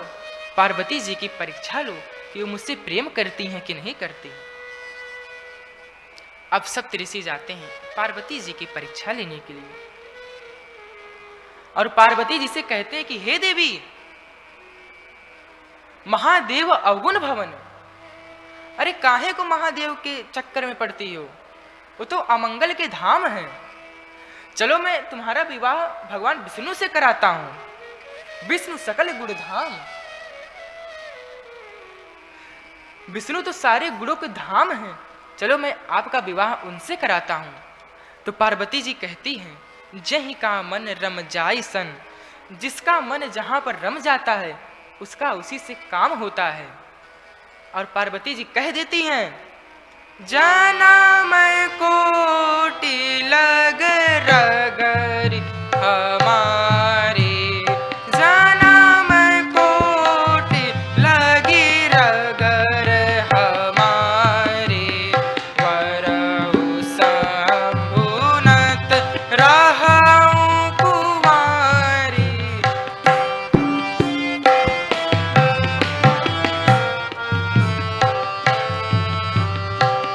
पार्वती जी की परीक्षा लो कि वो मुझसे प्रेम करती हैं कि नहीं करती। अब सप्तऋषि जाते हैं पार्वती जी की परीक्षा लेने के लिए और पार्वती जी से कहते हैं कि हे देवी महादेव अवगुण भवन, अरे काहे को महादेव के चक्कर में पड़ती हो? वो तो अमंगल के धाम है। चलो मैं तुम्हारा विवाह भगवान विष्णु से कराता हूं। विष्णु सकल गुण धाम, विष्णु तो सारे गुणों के धाम हैं, चलो मैं आपका विवाह उनसे कराता हूं। तो पार्वती जी कहती हैं जहीं का मन रम जाई सन, जिसका मन जहां पर रम जाता है उसका उसी से काम होता है। और पार्वती जी कह देती हैं जाना मैं कोटि लग रगरी हमारे, जाना मैं कोटि लगी रगर हमारे, वरहु संभुनत रहूं कुंवारी।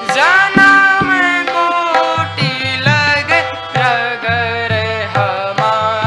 जाना मैं कोटि लग रगर हमारे,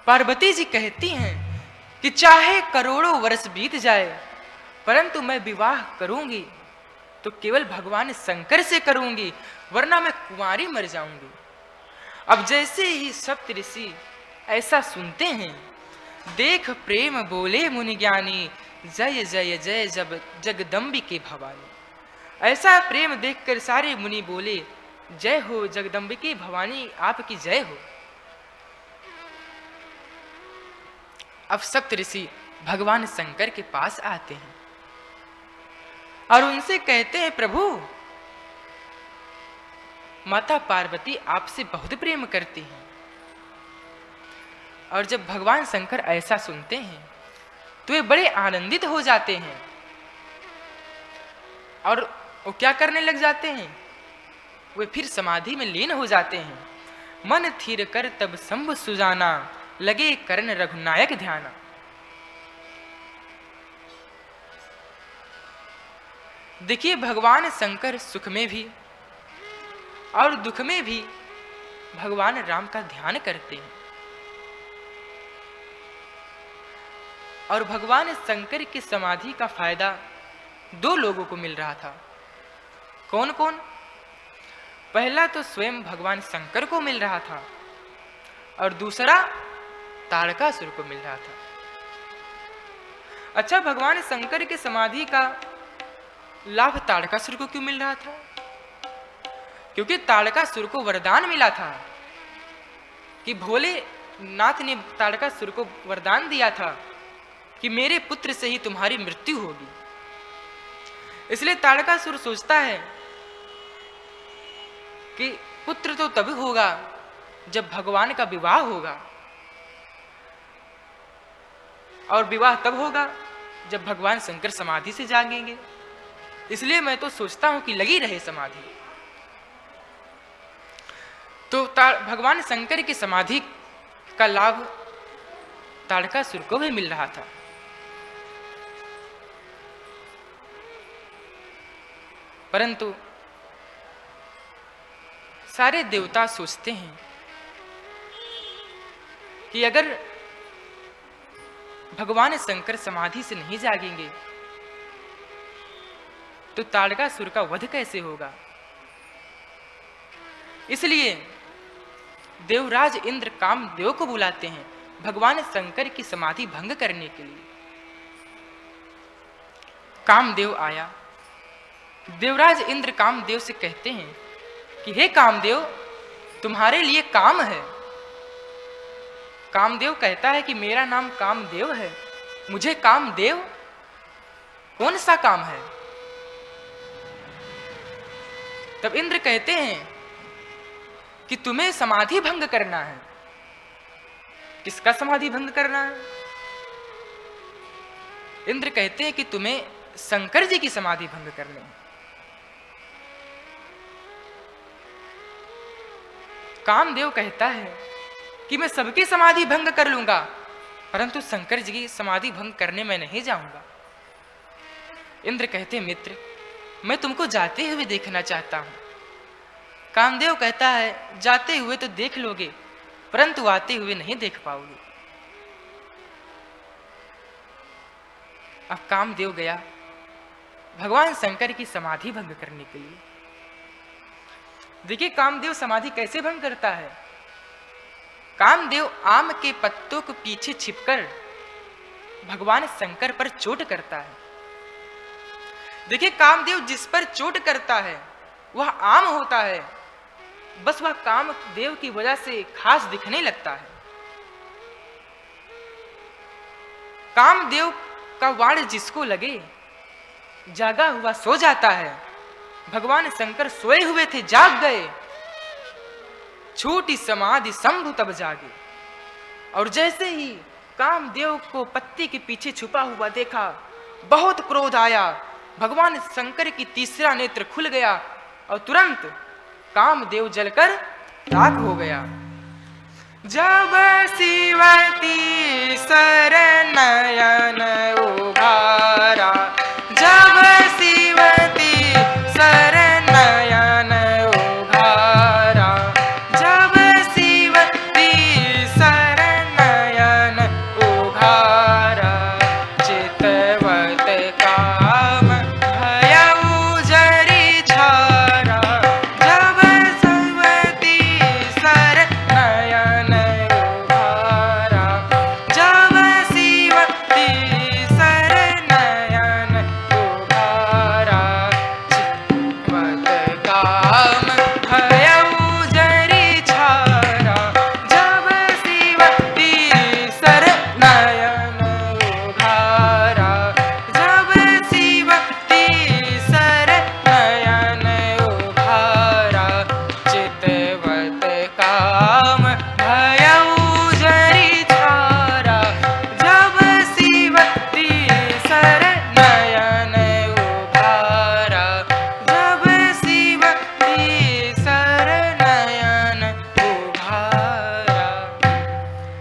पार्वती जी कहती हैं कि चाहे करोड़ों वर्ष बीत जाए, परंतु मैं विवाह करूंगी तो केवल भगवान शंकर से करूंगी, वरना मैं कुंवारी मर जाऊंगी। अब जैसे ही सप्त ऋषि ऐसा सुनते हैं, देख प्रेम बोले मुनि ज्ञानी, जय जय जय जब जगदम्बिके भवानी। ऐसा प्रेम देखकर सारे मुनि बोले, जय हो जगदम्बिके भवानी, आपकी जय हो। अब सप्त ऋषि भगवान शंकर के पास आते हैं और उनसे कहते हैं, प्रभु माता पार्वती आपसे बहुत प्रेम करती हैं। और जब भगवान शंकर ऐसा सुनते हैं तो वे बड़े आनंदित हो जाते हैं और वो क्या करने लग जाते हैं, वे फिर समाधि में लीन हो जाते हैं। मन थीर कर तब शंभु सुजाना, लगे करण रघुनायक ध्याना। देखिए भगवान शंकर सुख में भी और दुख में भी भगवान राम का ध्यान करते हैं। और भगवान शंकर की समाधि का फायदा दो लोगों को मिल रहा था। कौन कौन? पहला तो स्वयं भगवान शंकर को मिल रहा था और दूसरा तारकासुर को मिल रहा था। अच्छा, भगवान शंकर के समाधि का लाभ तारकासुर को क्यों मिल रहा था? क्योंकि तारकासुर को वरदान मिला था कि भोलेनाथ ने तारकासुर को वरदान दिया था कि मेरे पुत्र से ही तुम्हारी मृत्यु होगी। इसलिए तारकासुर सोचता है कि पुत्र तो तभी होगा जब भगवान का विवाह होगा, और विवाह तब होगा जब भगवान शंकर समाधि से जागेंगे। इसलिए मैं तो सोचता हूं कि लगी रहे समाधि। तो भगवान शंकर की समाधि का लाभ तारकासुर को भी मिल रहा था। परंतु सारे देवता सोचते हैं कि अगर भगवान शंकर समाधि से नहीं जागेंगे तो तारकासुर का वध कैसे होगा। इसलिए देवराज इंद्र कामदेव को बुलाते हैं भगवान शंकर की समाधि भंग करने के लिए। कामदेव आया। देवराज इंद्र कामदेव से कहते हैं कि हे कामदेव, तुम्हारे लिए काम है। कामदेव कहता है कि मेरा नाम कामदेव है, मुझे कामदेव? कौन सा काम है? तब इंद्र कहते हैं कि तुम्हें समाधि भंग करना है। किसका समाधि भंग करना है? इंद्र कहते हैं कि तुम्हें शंकर जी की समाधि भंग करनी है। कामदेव कहता है कि मैं सबकी समाधि भंग कर लूंगा, परंतु शंकर जी की समाधि भंग करने में नहीं जाऊंगा। इंद्र कहते, मित्र, मैं तुमको जाते हुए देखना चाहता हूं। कामदेव कहता है, जाते हुए तो देख लोगे, परंतु आते हुए नहीं देख पाओगे। अब कामदेव गया भगवान शंकर की समाधि भंग करने के लिए। देखिए कामदेव समाधि कैसे भंग करता है। कामदेव आम के पत्तों के पीछे छिपकर भगवान शंकर पर चोट करता है। देखिए कामदेव जिस पर चोट करता है वह आम होता है, बस वह कामदेव की वजह से खास दिखने लगता है। कामदेव का वाण जिसको लगे जागा हुआ सो जाता है। भगवान शंकर सोए हुए थे, जाग गए। छोटी समाधि शंभु तब जागे। और जैसे ही कामदेव को पत्ती के पीछे छुपा हुआ देखा, बहुत क्रोध आया। भगवान शंकर की तीसरा नेत्र खुल गया और तुरंत कामदेव जलकर राख हो गया। जब शिवती शरणयन उभारा, जब शिवती शरणयन उभारा, जब शिवती शरणयन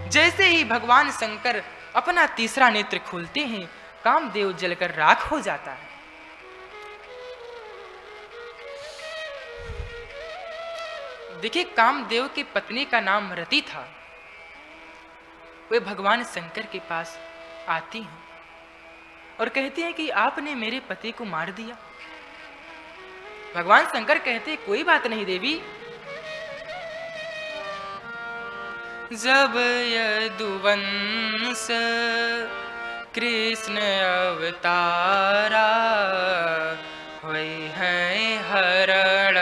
जैसे ही भगवान शंकर अपना तीसरा नेत्र खोलते हैं, कामदेव जलकर राख हो जाता है। देखिए, कामदेव की पत्नी का नाम रति था। वे भगवान शंकर के पास आती हैं और कहती हैं कि आपने मेरे पति को मार दिया। भगवान शंकर कहते हैं, कोई बात नहीं देवी, जब यदुवंश कृष्ण अवतारा वही है हरण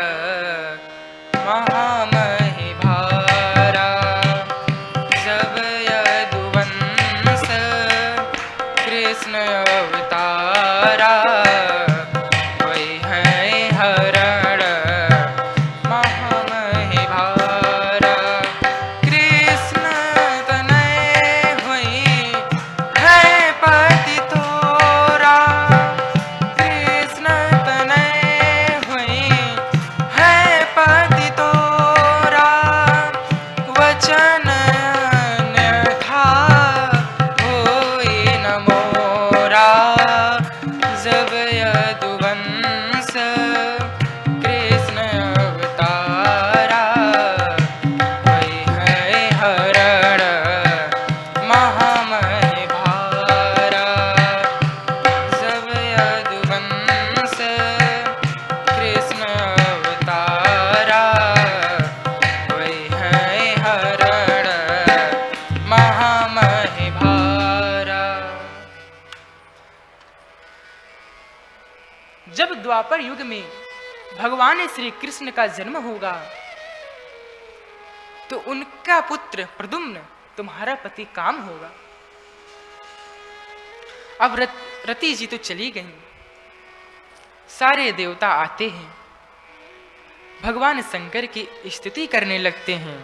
महामहि भारा। जब यदुवंश कृष्ण अवतारा वही है हरण महामहि भारा। कृष्ण तनय हुई है पति तोरा। कृष्ण तनय हुई है पति तोरा। वचन अन्यथा होई न मोरा। जब यदुवंश कृष्ण अवतारा वही है हरण महामहि भारा। जब यदुवंश कृष्ण अवतारा वही है हरण महामहि भारा। जब द्वापर युग में भगवान श्री कृष्ण का जन्म होगा तो उनका पुत्र प्रद्युम्न तुम्हारा पति काम होगा। अब रति जी तो चली गई, सारे देवता आते हैं, भगवान शंकर की स्तुति करने लगते हैं।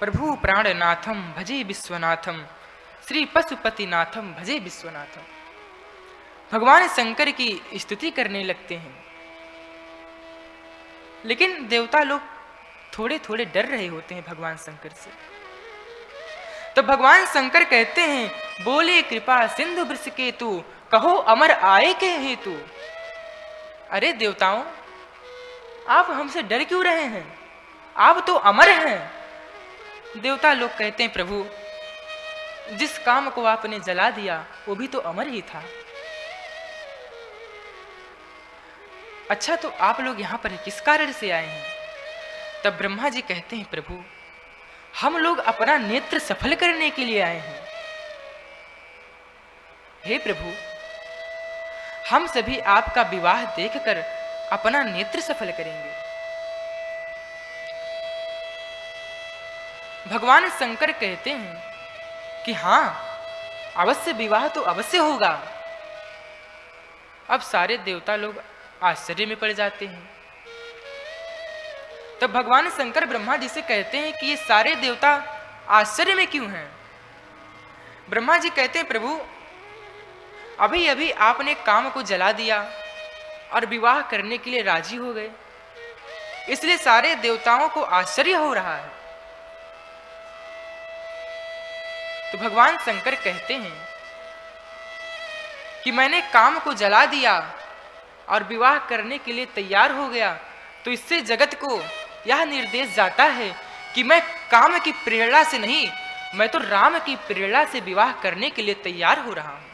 प्रभु प्राणनाथम भजे विश्वनाथम, श्री पशुपतिनाथम भजे विश्वनाथम। भगवान शंकर की स्तुति करने लगते हैं, लेकिन देवता लोग थोड़े थोड़े डर रहे होते हैं भगवान शंकर से। तो भगवान शंकर कहते हैं, बोले कृपा सिंधु वृष केतु, कहो अमर आए के हेतु। अरे देवताओं, आप हमसे डर क्यों रहे हैं? आप तो अमर हैं। देवता लोग कहते हैं, प्रभु जिस काम को आपने जला दिया वो भी तो अमर ही था। अच्छा, तो आप लोग यहाँ पर किस कारण से आए हैं? तब ब्रह्मा जी कहते हैं, प्रभु हम लोग अपना नेत्र सफल करने के लिए आए हैं। हे प्रभु, हम सभी आपका विवाह देखकर अपना नेत्र सफल करेंगे। भगवान शंकर कहते हैं कि हाँ, अवश्य विवाह तो अवश्य होगा। अब सारे देवता लोग आश्चर्य में पड़ जाते हैं। तब भगवान शंकर ब्रह्मा जी से कहते हैं कि ये सारे देवता आश्चर्य में क्यों हैं? ब्रह्मा जी कहते हैं, प्रभु अभी अभी आपने काम को जला दिया और विवाह करने के लिए राजी हो गए, इसलिए सारे देवताओं को आश्चर्य हो रहा है। तो भगवान शंकर कहते हैं कि मैंने काम को जला दिया और विवाह करने के लिए तैयार हो गया, तो इससे जगत को यह निर्देश जाता है कि मैं काम की प्रेरणा से नहीं, मैं तो राम की प्रेरणा से विवाह करने के लिए तैयार हो रहा हूं।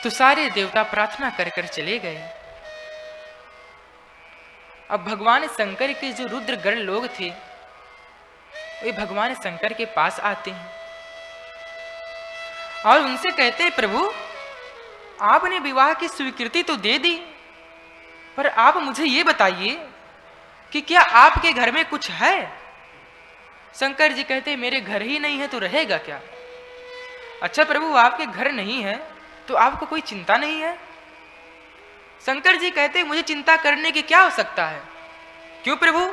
तो सारे देवता प्रार्थना कर कर चले गए। अब भगवान शंकर के जो रुद्रगण लोग थे वे भगवान शंकर के पास आते हैं और उनसे कहते हैं, प्रभु आपने विवाह की स्वीकृति तो दे दी, पर आप मुझे ये बताइए कि क्या आपके घर में कुछ है? शंकर जी कहते हैं, मेरे घर ही नहीं है तो रहेगा क्या? अच्छा प्रभु, आपके घर नहीं है तो आपको कोई चिंता नहीं है? शंकर जी कहते हैं, मुझे चिंता करने की क्या आवश्यकता है? क्यों प्रभु?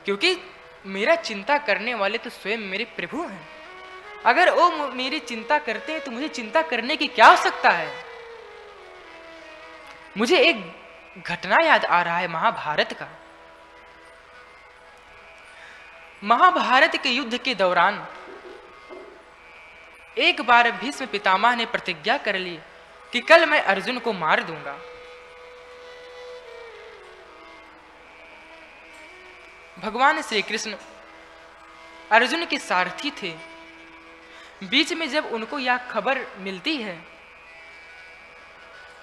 क्योंकि मेरा चिंता करने वाले तो स्वयं मेरे प्रभु हैं। अगर वो मेरी चिंता करते हैं तो मुझे चिंता करने की क्या आवश्यकता है? मुझे एक घटना याद आ रहा है महाभारत का। महाभारत के युद्ध के दौरान एक बार भीष्म पितामह ने प्रतिज्ञा कर ली कि कल मैं अर्जुन को मार दूंगा। भगवान श्री कृष्ण अर्जुन के सारथी थे। बीच में जब उनको यह खबर मिलती है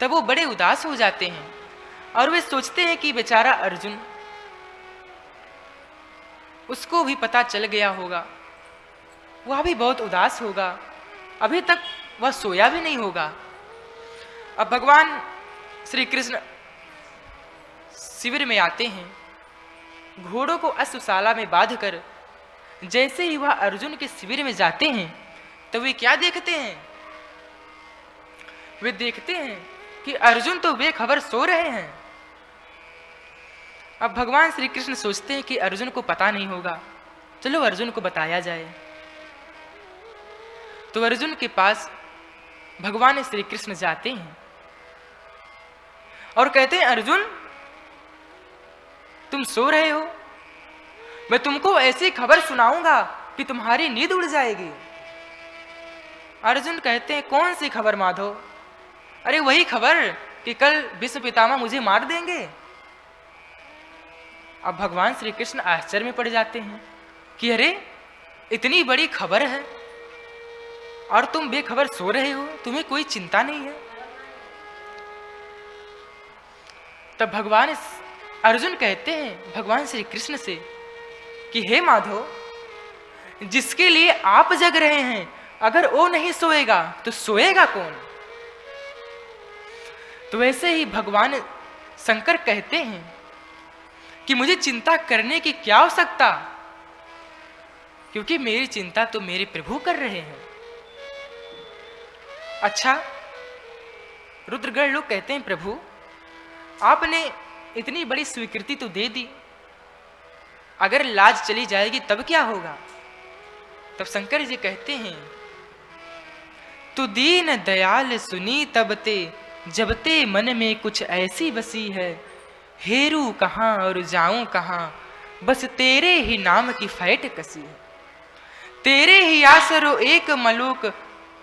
तब वो बड़े उदास हो जाते हैं और वे सोचते हैं कि बेचारा अर्जुन, उसको भी पता चल गया होगा, वह भी बहुत उदास होगा, अभी तक वह सोया भी नहीं होगा। अब भगवान श्री कृष्ण शिविर में आते हैं, घोड़ों को अश्वशाला में बांधकर जैसे ही वह अर्जुन के शिविर में जाते हैं तो वे क्या देखते हैं? वे देखते हैं कि अर्जुन तो बेखबर सो रहे हैं। अब भगवान श्री कृष्ण सोचते हैं कि अर्जुन को पता नहीं होगा, चलो अर्जुन को बताया जाए। तो अर्जुन के पास भगवान श्री कृष्ण जाते हैं और कहते हैं, अर्जुन तुम सो रहे हो, मैं तुमको ऐसी खबर सुनाऊंगा कि तुम्हारी नींद उड़ जाएगी। अर्जुन कहते हैं, कौन सी खबर माधव? अरे वही खबर कि कल भीष्म पितामह मुझे मार देंगे। अब भगवान श्री कृष्ण आश्चर्य में पड़ जाते हैं कि अरे इतनी बड़ी खबर है और तुम बेखबर सो रहे हो, तुम्हें कोई चिंता नहीं है। तब भगवान अर्जुन कहते हैं भगवान श्री कृष्ण से कि हे माधव, जिसके लिए आप जग रहे हैं अगर वो नहीं सोएगा तो सोएगा कौन? तो वैसे ही भगवान शंकर कहते हैं कि मुझे चिंता करने की क्या आवश्यकता, क्योंकि मेरी चिंता तो मेरे प्रभु कर रहे हैं। अच्छा, रुद्रगण लोग कहते हैं, प्रभु आपने इतनी बड़ी स्वीकृति तो दे दी, अगर लाज चली जाएगी तब क्या होगा? तब शंकर जी कहते हैं, तू दीन दयाल सुनी तब ते, जब ते मन में कुछ ऐसी बसी है, हेरू कहाँ और जाऊं कहाँ, बस तेरे ही नाम की फैट कसी है। तेरे ही आसरो एक मलूक,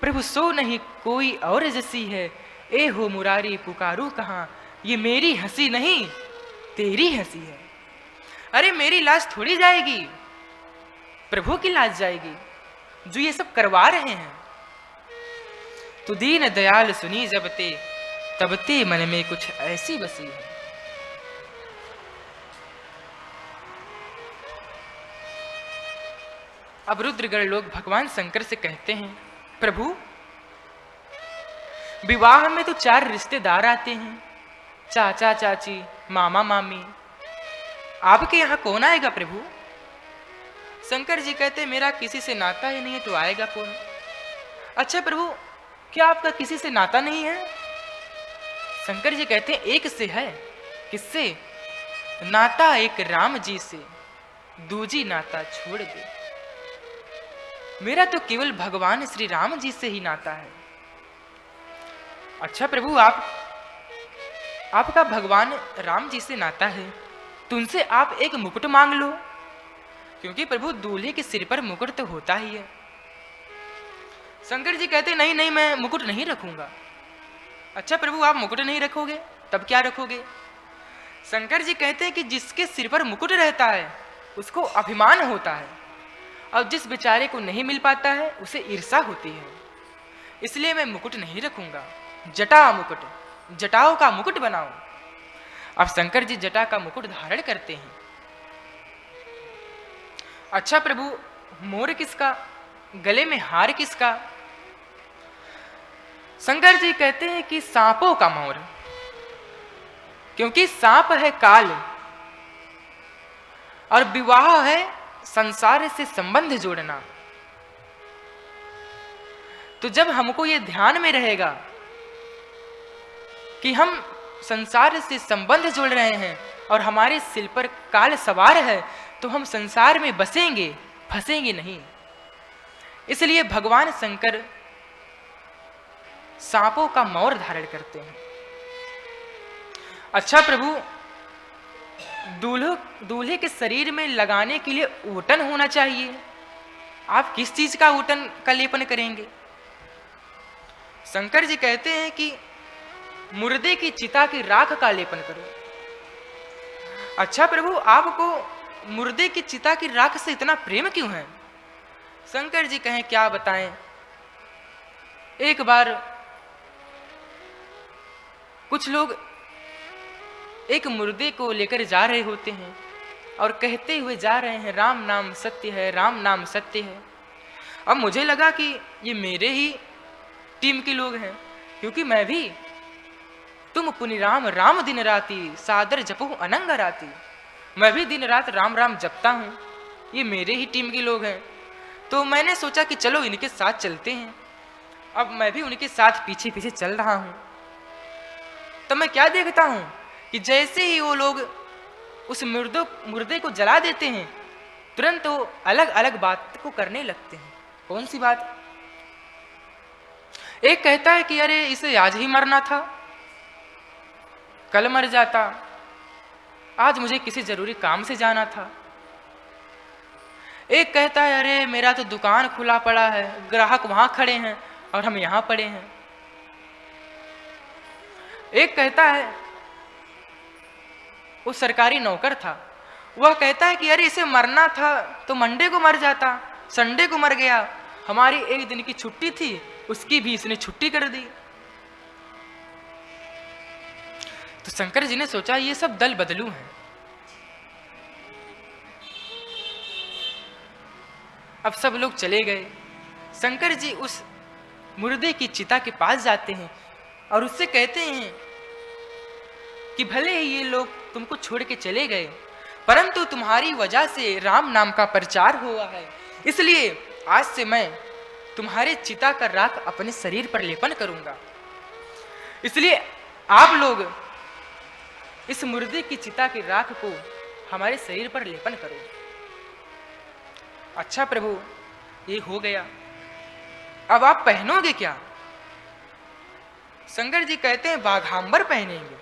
प्रभु सो नहीं कोई और जैसी है। ए हो मुरारी पुकारू कहाँ, ये मेरी हंसी नहीं तेरी हंसी है। अरे मेरी लाज थोड़ी जाएगी, प्रभु की लाज जाएगी जो ये सब करवा रहे हैं। तो दीन दयाल सुनी जब ते, तब ते मन में कुछ ऐसी बसी है। अब रुद्रगण लोग भगवान शंकर से कहते हैं, प्रभु विवाह में तो 4 रिश्तेदार आते हैं, चाचा चाची, मामा मामी, आपके यहाँ कौन आएगा प्रभु? शंकर जी कहते, मेरा किसी से नाता ही नहीं है तो आएगा कौन? अच्छा प्रभु, क्या आपका किसी से नाता नहीं है? शंकर जी कहते हैं, एक से है। किससे? नाता एक राम जी से, दूजी नाता छोड़ दे। मेरा तो केवल भगवान श्री राम जी से ही नाता है। अच्छा प्रभु, आपका भगवान राम जी से नाता है, तो उनसे आप एक मुकुट मांग लो, क्योंकि प्रभु दूल्हे के सिर पर मुकुट तो होता ही है। शंकर जी कहते, नहीं नहीं, मैं मुकुट नहीं रखूंगा। अच्छा प्रभु, आप मुकुट नहीं रखोगे तब क्या रखोगे? शंकर जी कहते हैं कि जिसके सिर पर मुकुट रहता है उसको अभिमान होता है, और जिस बेचारे को नहीं मिल पाता है उसे ईर्षा होती है। इसलिए मैं मुकुट नहीं रखूंगा। जटा मुकुट, जटाओं का मुकुट बनाओ। अब शंकर जी जटा का मुकुट धारण करते हैं। अच्छा प्रभु, मोर किसका, गले में हार किसका? शंकर जी कहते हैं कि सांपों का मोर, क्योंकि सांप है काल और विवाह है संसार से संबंध जोड़ना। तो जब हमको ये ध्यान में रहेगा कि हम संसार से संबंध जोड़ रहे हैं और हमारे सिर पर काल सवार है, तो हम संसार में बसेंगे, फंसेंगे नहीं। इसलिए भगवान शंकर सांपों का मोर धारण करते हैं। अच्छा प्रभु, दूल्हे के शरीर में लगाने के लिए ऊटन होना चाहिए। आप किस चीज का ऊटन का लेपन करेंगे? शंकर जी कहते हैं कि मुर्दे की चिता की राख का लेपन करो। अच्छा प्रभु, आपको मुर्दे की चिता की राख से इतना प्रेम क्यों है? शंकर जी कहें क्या बताएं। एक बार कुछ लोग एक मुर्दे को लेकर जा रहे होते हैं और कहते हुए जा रहे हैं, राम नाम सत्य है, राम नाम सत्य है। अब मुझे लगा कि ये मेरे ही टीम के लोग हैं, क्योंकि मैं भी तुम पुनि राम राम दिन राती सादर जपो अनंग राती, मैं भी दिन रात राम राम जपता हूँ, ये मेरे ही टीम के लोग हैं। तो मैंने सोचा कि चलो इनके साथ चलते हैं। अब मैं भी उनके साथ पीछे पीछे चल रहा हूँ। तो मैं क्या देखता हूँ कि जैसे ही वो लोग उस मुर्दे को जला देते हैं, तुरंत वो अलग अलग बात को करने लगते हैं। कौन सी बात? एक कहता है कि अरे इसे आज ही मरना था, कल मर जाता, आज मुझे किसी जरूरी काम से जाना था। एक कहता है अरे मेरा तो दुकान खुला पड़ा है, ग्राहक वहां खड़े हैं और हम यहां पड़े हैं। एक कहता है, वो सरकारी नौकर था, वह कहता है कि अरे इसे मरना था तो मंडे को मर जाता, संडे को मर गया, हमारी एक दिन की छुट्टी थी उसकी भी इसने छुट्टी कर दी। तो शंकर जी ने सोचा ये सब दल बदलू हैं। अब सब लोग चले गए। शंकर जी उस मुर्दे की चिता के पास जाते हैं और उससे कहते हैं कि भले ही ये लोग तुमको छोड़ के चले गए, परंतु तुम्हारी वजह से राम नाम का प्रचार हुआ है, इसलिए आज से मैं तुम्हारे चिता का राख अपने शरीर पर लेपन करूंगा। इसलिए आप लोग इस मुर्दे की चिता की राख को हमारे शरीर पर लेपन करो। अच्छा प्रभु, ये हो गया, अब आप पहनोगे क्या? शंकर जी कहते हैं बाघांबर पहनेंगे,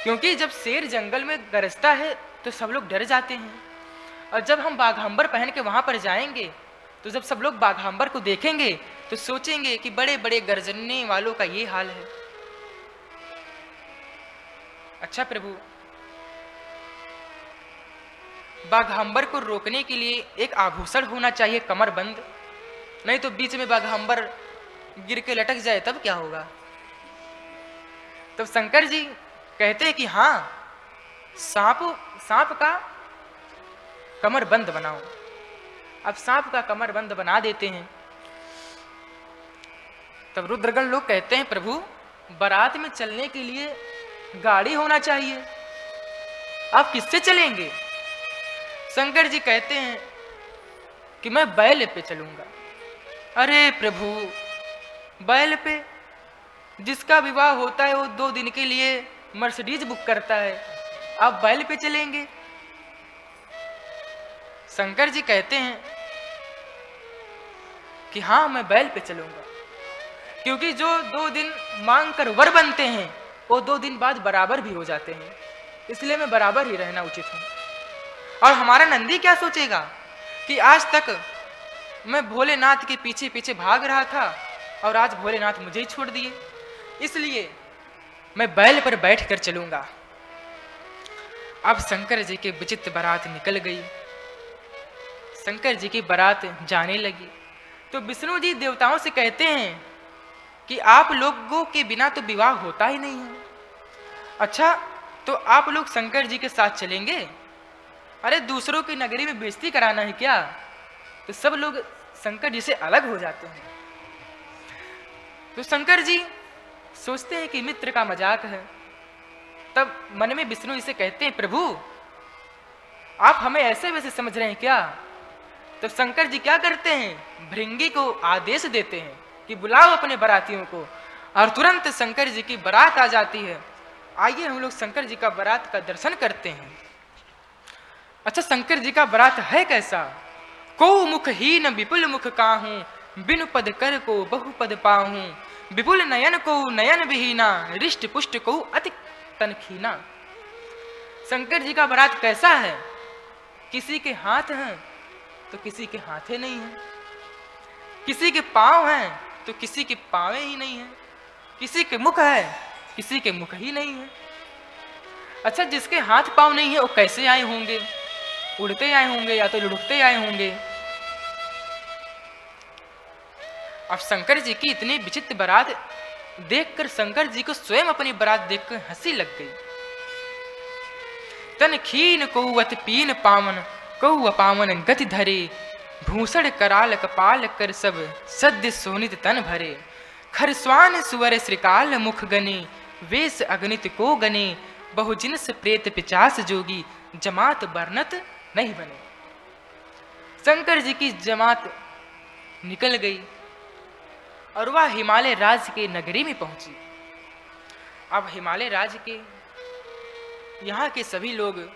क्योंकि जब शेर जंगल में गरजता है तो सब लोग डर जाते हैं, और जब हम बाघांबर पहन के वहां पर जाएंगे तो जब सब लोग बाघांबर को देखेंगे तो सोचेंगे कि बड़े बड़े गरजने वालों का ये हाल है। अच्छा प्रभु, बाघांबर को रोकने के लिए एक आभूषण होना चाहिए, कमरबंद, नहीं तो बीच में बाघांबर गिर के लटक जाए तब क्या होगा? तब शंकर जी कहते हैं कि हाँ, सांप का कमरबंद बनाओ। अब सांप का कमरबंद बना देते हैं। तब रुद्रगण लोग कहते हैं प्रभु, बारात में चलने के लिए गाड़ी होना चाहिए, आप किससे चलेंगे? शंकर जी कहते हैं कि मैं बैल पे चलूंगा। अरे प्रभु, बैल पे? जिसका विवाह होता है वो 2 दिन के लिए मर्सिडीज बुक करता है, आप बैल पे चलेंगे? शंकर जी कहते हैं कि हाँ, मैं बैल पे चलूंगा, क्योंकि जो 2 दिन मांग कर वर बनते हैं वो 2 दिन बाद बराबर भी हो जाते हैं, इसलिए मैं बराबर ही रहना उचित है। और हमारा नंदी क्या सोचेगा कि आज तक मैं भोलेनाथ के पीछे पीछे भाग रहा था और आज भोलेनाथ मुझे ही छोड़ दिए, इसलिए मैं बैल पर बैठकर चलूंगा। अब शंकर जी की विचित्र बारात निकल गई। शंकर जी की बारात जाने लगी तो विष्णु जी देवताओं से कहते हैं कि आप लोगों के बिना तो विवाह होता ही नहीं है। अच्छा, तो आप लोग शंकर जी के साथ चलेंगे? अरे दूसरों की नगरी में बेइज्जती कराना है क्या? तो सब लोग शंकर जी से अलग हो जाते हैं। तो शंकर जी सोचते हैं कि मित्र का मजाक है। तब मन में विष्णु जी से कहते हैं, प्रभु आप हमें ऐसे वैसे समझ रहे हैं क्या? तो शंकर जी क्या करते हैं, भृंगी को आदेश देते हैं कि बुलाओ अपने बारातियों को, और तुरंत शंकर जी की बारात आ जाती है। आइए हम लोग शंकर जी का बारात का दर्शन करते हैं। अच्छा, शंकर जी का बारात है कैसा? को मुखहीन विपुल मुख काहूं, बिनु पद कर को बहुपद पाहूं, विपुल नयन को नयन विहीना, रिष्ट पुष्ट को अति तनखीना। शंकर जी का बारात कैसा है? किसी के हाथ हैं तो किसी के हाथे नहीं हैं, किसी के पांव हैं तो किसी के पांवे ही नहीं हैं, किसी के मुख है किसी के मुख ही नहीं है। अच्छा, जिसके हाथ पांव नहीं है वो कैसे आए होंगे? उड़ते आए होंगे या तो लुढ़कते आए होंगे। अब शंकर जी की इतनी विचित्र बारात देखकर शंकर जी को स्वयं अपनी बारात देखकर हंसी लग गई। तन खीन कौवत पीन पावन कौ पावन गति धरे, भूषण कराल कपाल कर सब सद्य सोनित तन भरे, खरस्वान सुवर श्रीकाल मुख गने, वेश अगणित को गने, बहुजिनस प्रेत पिचास जोगी, जमात बरनत नहीं बने। शंकर जी की जमात निकल गई और वह हिमालय राज्य के नगरी में पहुंची। अब हिमालय राज्य के यहाँ के सभी लोग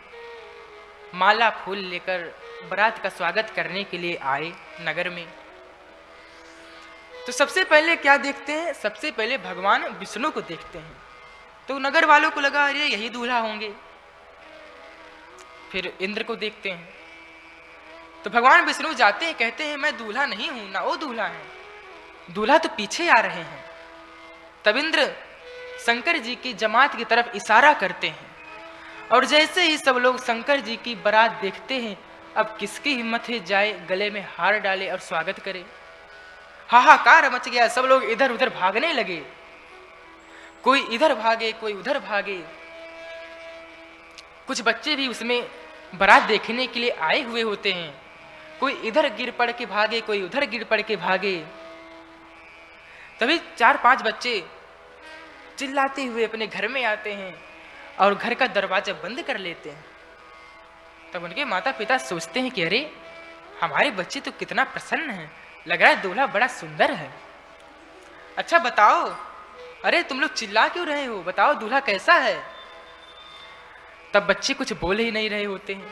माला फूल लेकर बारात का स्वागत करने के लिए आए नगर में। तो सबसे पहले क्या देखते हैं? सबसे पहले भगवान विष्णु को देखते हैं। तो नगर वालों को लगा अरे यही दूल्हा होंगे। फिर इंद्र को देखते हैं तो भगवान विष्णु जाते हैं, कहते हैं मैं दूल्हा नहीं हूं, ना वो दूल्हा है, दूल्हा तो पीछे आ रहे हैं। तब इंद्र शंकर जी की जमात की तरफ इशारा करते हैं और जैसे ही सब लोग शंकर जी की बारात देखते हैं, अब किसकी हिम्मत है जाए गले में हार डाले और स्वागत करे। हाहाकार मच गया, सब लोग इधर उधर भागने लगे, कोई इधर भागे कोई उधर भागे। कुछ बच्चे भी उसमें बारात देखने के लिए आए हुए होते हैं, कोई इधर गिर पड़ के भागे कोई उधर गिर पड़ के भागे। तभी 4-5 बच्चे चिल्लाते हुए अपने घर में आते हैं और घर का दरवाजा बंद कर लेते हैं। तब उनके माता पिता सोचते हैं कि अरे हमारे बच्चे तो कितना प्रसन्न है, लग रहा है दूल्हा बड़ा सुंदर है। अच्छा बताओ, अरे तुम लोग चिल्ला क्यों रहे हो, बताओ दूल्हा कैसा है। तब बच्चे कुछ बोल ही नहीं रहे होते हैं।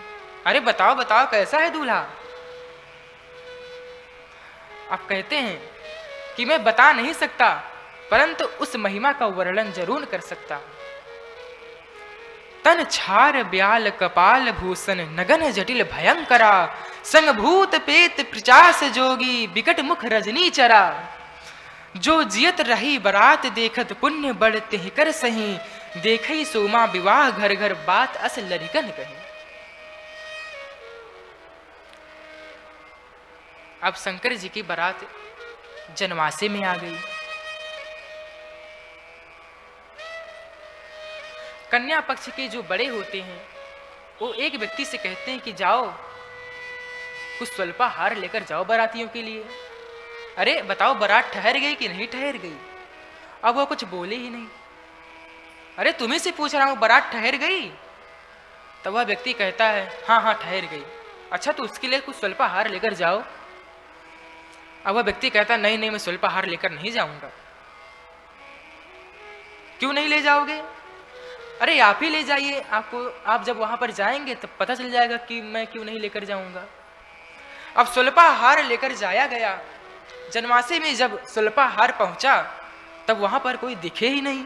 अरे बताओ बताओ कैसा है दूल्हा। आप कहते हैं कि मैं बता नहीं सकता, परंतु उस महिमा का वर्णन जरूर कर सकता हूं। तन छार ब्याल कपाल भूषण नगन जटिल भयंकरा, संग भूत पेत प्रचास जोगी विकट मुख रजनी चरा, जो जियत रही बरात देखत पुण्य बढ़ते ही कर सही, देखई सोमा विवाह घर घर बात अस लरिकन कही। अब शंकर जी की बारात जनवासे में आ गई। कन्या पक्ष के जो बड़े होते हैं वो एक व्यक्ति से कहते हैं कि जाओ कुछ स्वल्पा हार लेकर जाओ बारातियों के लिए। अरे बताओ बारात ठहर गई कि नहीं ठहर गई। अब वो कुछ बोले ही नहीं। अरे तुम्ही से पूछ रहा हूं बारात ठहर गई। तब वह व्यक्ति कहता है हाँ हाँ ठहर गई। अच्छा तो उसके लिए कुछ स्वल्पा हार लेकर जाओ। अब वह व्यक्ति कहता नहीं नहीं मैं स्वल्पा हार लेकर नहीं जाऊंगा। क्यों नहीं ले जाओगे? अरे आप ही ले जाइए, आपको आप जब वहां पर जाएंगे तब पता चल जाएगा कि मैं क्यों नहीं लेकर जाऊंगा। अब स्वल्पा हार लेकर जाया गया। जनवासे में जब स्वल्पा हार पहुंचा तब वहां पर कोई दिखे ही नहीं।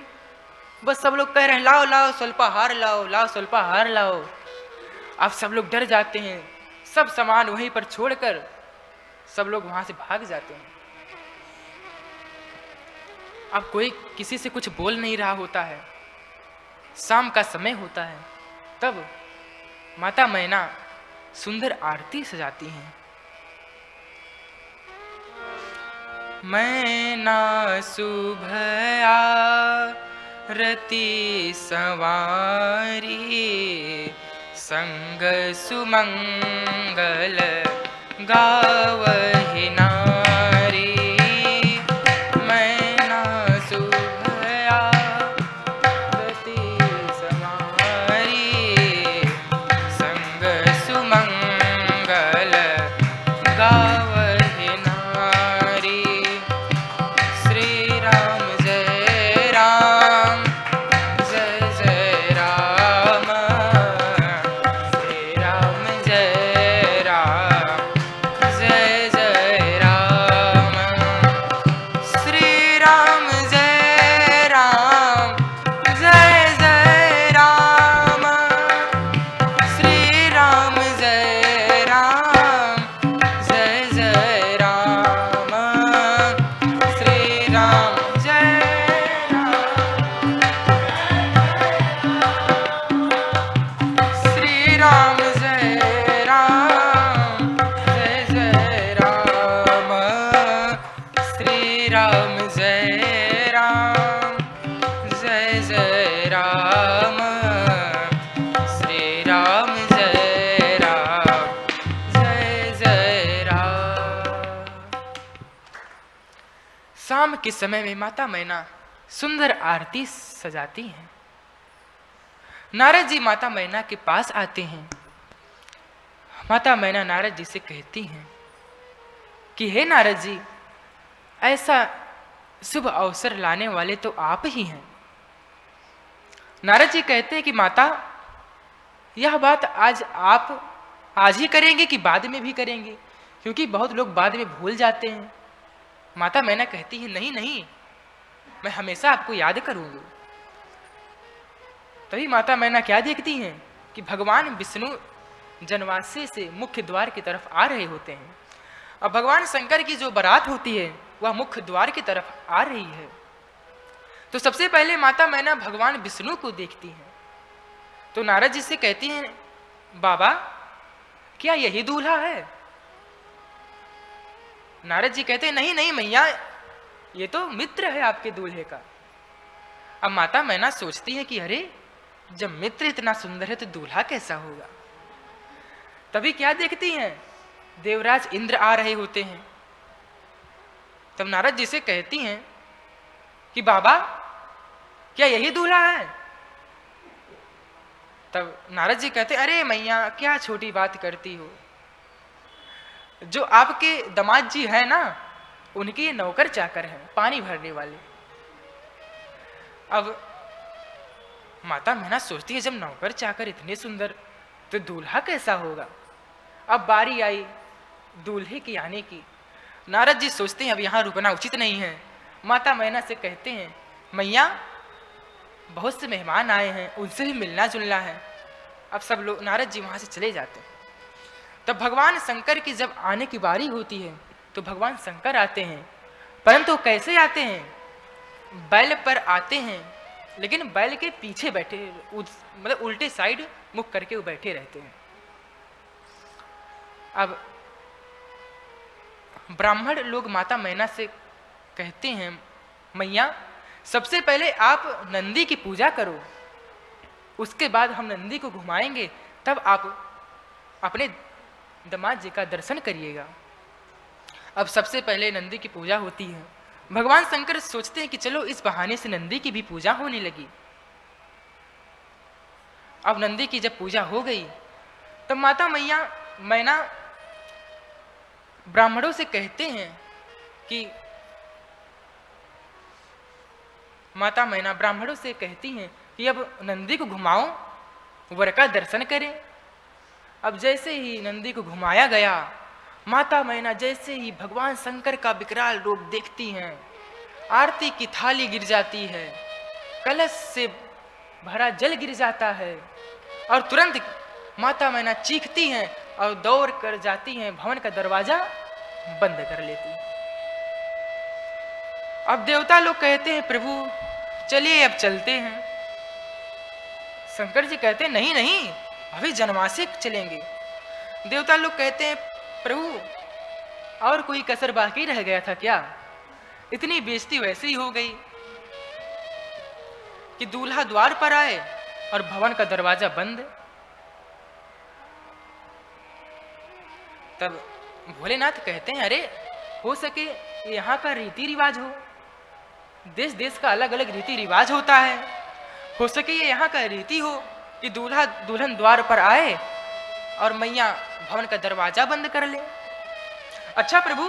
बस सब लोग कह रहे हैं लाओ लाओ स्वल्पा हार लाओ, लाओ स्वल्पा हार लाओ। अब सब लोग डर जाते हैं, सब सामान वहीं पर छोड़कर सब लोग वहां से भाग जाते हैं। अब कोई किसी से कुछ बोल नहीं रहा होता है। शाम का समय होता है। तब माता मैना सुंदर आरती सजाती हैं। मैना शुभ आरती सवारी, संग सुमंगल गावहि नारी। मैना शुभ आरती सवारी, संग सुमंगल गावहि नारी। श्री राम जय राम, जय जय राम, श्री राम जय राम, जय जय के समय में माता मैना सुंदर आरती सजाती हैं। नारद जी माता मैना के पास आते हैं। माता मैना नारद जी से कहती हैं कि हे नारद जी, ऐसा शुभ अवसर लाने वाले तो आप ही हैं। नारद जी कहते हैं कि माता, यह बात आप आज ही करेंगे कि बाद में भी करेंगे, क्योंकि बहुत लोग बाद में भूल जाते हैं। माता मैना कहती है नहीं नहीं, मैं हमेशा आपको याद करूंगी। तभी माता मैना क्या देखती हैं कि भगवान विष्णु जनवासे से मुख्य द्वार की तरफ आ रहे होते हैं। अब भगवान शंकर की जो बारात होती है वह मुख्य द्वार की तरफ आ रही है। तो सबसे पहले माता मैना भगवान विष्णु को देखती हैं। तो नारद जी से कहती हैं, बाबा क्या यही दूल्हा है? नारद जी कहते हैं नहीं नहीं मैया, ये तो मित्र है आपके दूल्हे का। अब माता मैना सोचती है कि अरे, जब मित्र इतना सुंदर है तो दूल्हा कैसा होगा। तभी क्या देखती हैं, देवराज इंद्र आ रहे होते हैं। तब नारद जी से कहती हैं कि बाबा क्या यही दूल्हा है? तब नारद जी कहते, अरे मैया क्या छोटी बात करती हो, जो आपके दामाद जी है ना, उनके नौकर चाकर हैं, पानी भरने वाले। अब माता मैना सोचती है जब नौकर चाकर इतने सुंदर तो दूल्हा कैसा होगा। अब बारी आई दूल्हे की आने की। नारद जी सोचते हैं अब यहाँ रुकना उचित नहीं है। माता मैना से कहते हैं, मैया बहुत से मेहमान आए हैं, उनसे भी मिलना जुलना है। अब सब लोग, नारद जी वहाँ से चले जाते हैं। तब भगवान शंकर की जब आने की बारी होती है तो भगवान शंकर आते हैं, परंतु कैसे आते हैं? बैल पर आते हैं, लेकिन बैल के पीछे बैठे, मतलब उल्टे साइड मुख करके वो बैठे रहते हैं। अब ब्राह्मण लोग माता मैना से कहते हैं, मैया सबसे पहले आप नंदी की पूजा करो, उसके बाद हम नंदी को घुमाएंगे, तब आप अपने दामाद जी का दर्शन करिएगा। अब सबसे पहले नंदी की पूजा होती है। भगवान शंकर सोचते हैं कि चलो इस बहाने से नंदी की भी पूजा होने लगी। अब नंदी की जब पूजा हो गई तब माता मैना ब्राह्मणों से कहते हैं कि माता मैना ब्राह्मणों से कहती हैं कि अब नंदी को घुमाओ, वर का दर्शन करें। अब जैसे ही नंदी को घुमाया गया, माता मैना जैसे ही भगवान शंकर का विकराल रूप देखती हैं, आरती की थाली गिर जाती है, कलश से भरा जल गिर जाता है और तुरंत माता मैना चीखती हैं और दौड़ कर जाती हैं, भवन का दरवाजा बंद कर लेती हैं। अब देवता लोग कहते हैं, प्रभु चलिए अब चलते हैं। शंकर जी कहते हैं नहीं नहीं, अभी जनवासे चलेंगे। देवता लोग कहते हैं, प्रभु और कोई कसर बाकी रह गया था क्या? इतनी बेइज्जती वैसे ही हो गई कि दूल्हा द्वार पर आए और भवन का दरवाजा बंद। तब भोलेनाथ कहते हैं, अरे हो सके यहाँ का रीति रिवाज हो, देश देश का अलग अलग रीति रिवाज होता है, हो सके ये यहाँ का रीति हो कि दूल्हा दुल्हन द्वार पर आए और मैया भवन का दरवाजा बंद कर ले। अच्छा प्रभु,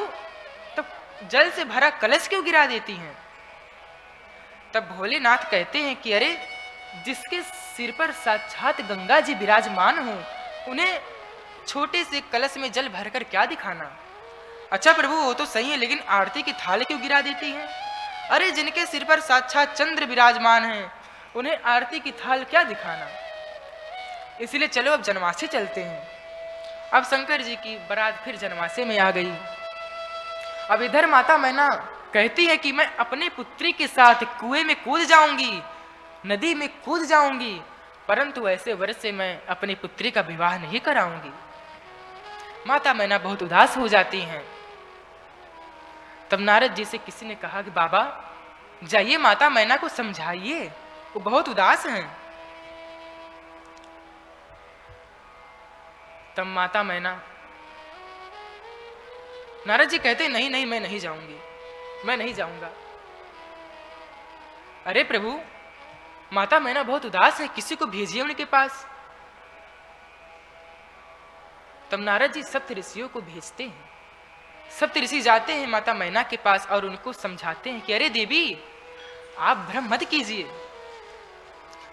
तब जल से भरा कलश क्यों गिरा देती हैं? तब भोलेनाथ कहते हैं कि अरे, जिसके सिर पर साक्षात गंगा जी विराजमान हो, उन्हें छोटे से कलश में जल भरकर क्या दिखाना। अच्छा प्रभु वो तो सही है, लेकिन आरती की थाल क्यों गिरा देती हैं? अरे जिनके सिर पर साक्षात चंद्र विराजमान हैं, उन्हें आरती की थाल क्या दिखाना। इसलिए चलो अब जनवासे चलते हैं। अब शंकर जी की बारात फिर जनवासे में आ गई। अब इधर माता मैना कहती है कि मैं अपने पुत्री के साथ कुएं में कूद जाऊंगी, नदी में कूद जाऊंगी, परंतु ऐसे वर से मैं अपनी पुत्री का विवाह नहीं कराऊंगी। माता मैना बहुत उदास हो जाती हैं। तब नारद जी से किसी ने कहा कि बाबा जाइए माता मैना को समझाइए, वो बहुत उदास हैं। तब माता मैना, नारद जी कहते नहीं नहीं मैं नहीं जाऊंगी, मैं नहीं जाऊंगा। अरे प्रभु, माता मैना बहुत उदास है, किसी को भेजिए उनके पास। तब नारद जी सप्त ऋषियों को भेजते हैं। सप्त ऋषि जाते हैं माता मैना के पास और उनको समझाते हैं कि अरे देवी, आप भ्रम मत कीजिए।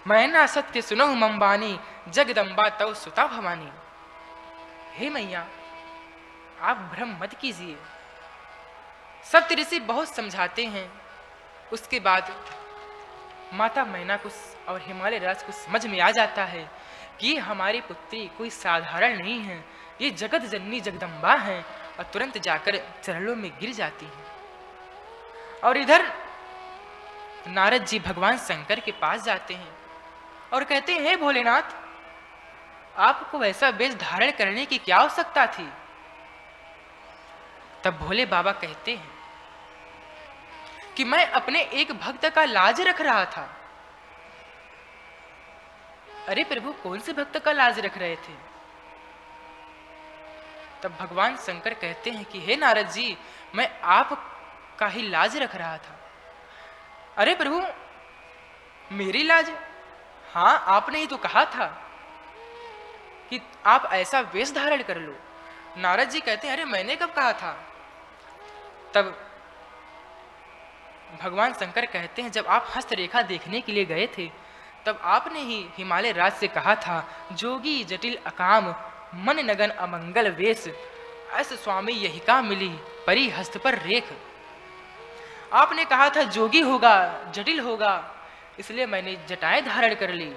मैना सत्य सुनो मम्बानी, जगदम्बा तव सुता भवानी। हे मैया, आप भ्रम मत कीजिए। सप्त ऋषि बहुत समझाते हैं। उसके बाद माता मैना को और हिमालय राज को समझ में आ जाता है कि हमारी पुत्री कोई साधारण नहीं है, ये जगत जननी जगदम्बा है, और तुरंत जाकर चरणों में गिर जाती है। और इधर नारद जी भगवान शंकर के पास जाते हैं और कहते हैं, हे भोलेनाथ, आपको ऐसा वेश धारण करने की क्या आवश्यकता थी? तब भोले बाबा कहते हैं कि मैं अपने एक भक्त का लाज रख रहा था। अरे प्रभु, कौन से भक्त का लाज रख रहे थे? तब भगवान शंकर कहते हैं कि हे नारद जी, मैं आपका ही लाज रख रहा था। अरे प्रभु, मेरी लाज? हाँ, आपने ही तो कहा था कि आप ऐसा वेश धारण कर लो। नारद जी कहते हैं, अरे मैंने कब कहा था? तब भगवान शंकर कहते हैं, जब आप हस्तरेखा देखने के लिए गए थे, तब आपने ही हिमालय राज से कहा था, जोगी जटिल अकाम मन नगन अमंगल वेश, ऐसे स्वामी यही का मिली परी हस्त पर रेख। आपने कहा था जोगी होगा, जटिल होगा, इसलिए मैंने जटाएं धारण कर ली।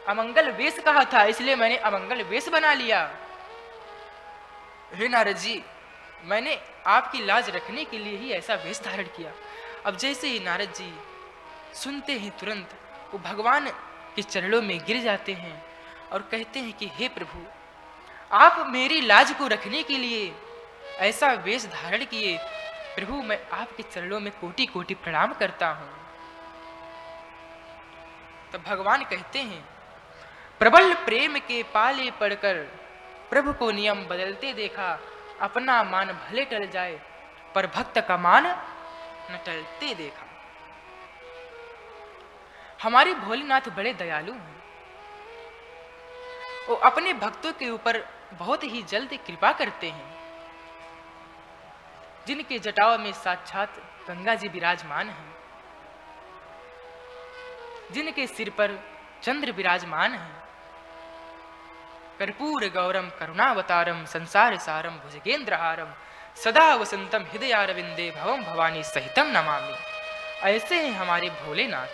अमंगल वेश कहा था, इसलिए मैंने अमंगल वेश बना लिया। हे नारद जी, मैंने आपकी लाज रखने के लिए ही ऐसा वेश धारण किया। अब जैसे ही नारद जी सुनते ही तुरंत वो भगवान के चरणों में गिर जाते हैं और कहते हैं कि हे प्रभु, आप मेरी लाज को रखने के लिए ऐसा वेश धारण किए। प्रभु, मैं आपके चरणों में कोटि कोटि प्रणाम करता हूं। तब भगवान कहते हैं, प्रबल प्रेम के पाले पड़कर प्रभु को नियम बदलते देखा, अपना मान भले टल जाए पर भक्त का मान न टलते देखा। हमारे भोलेनाथ बड़े दयालु हैं। वो अपने भक्तों के ऊपर बहुत ही जल्द कृपा करते हैं। जिनके जटाओं में साक्षात गंगा जी विराजमान हैं, जिनके सिर पर चंद्र विराजमान हैं, कर्पूर गौरम करुणावतारम संसार सारम भुजगेंद्रहारम सदा वसंतम हृदयारविंदे भवम भवानी सहितम नमामि। ऐसे हैं हमारे भोलेनाथ।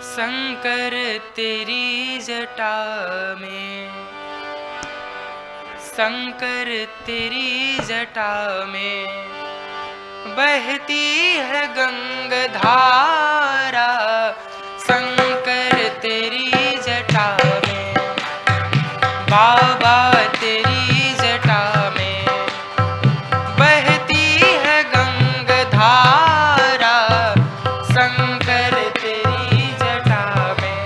शंकर तेरी जटा में, शंकर तेरी जटा में बहती है गंगाधारा। शंकर तेरी जटा में, बाबा तेरी जटा में बहती है गंगाधारा। शंकर तेरी जटा में,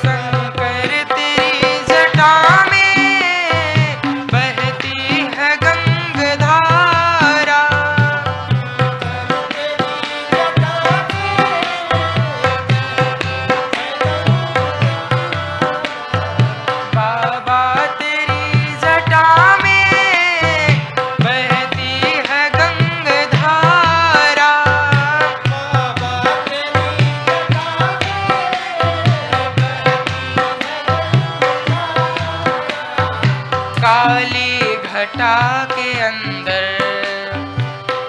शंकर तेरी जटा में बहती है गंगाधारा। बाबा तेरी जटा में बहती है गंगाधारा। काली घटा के अंदर,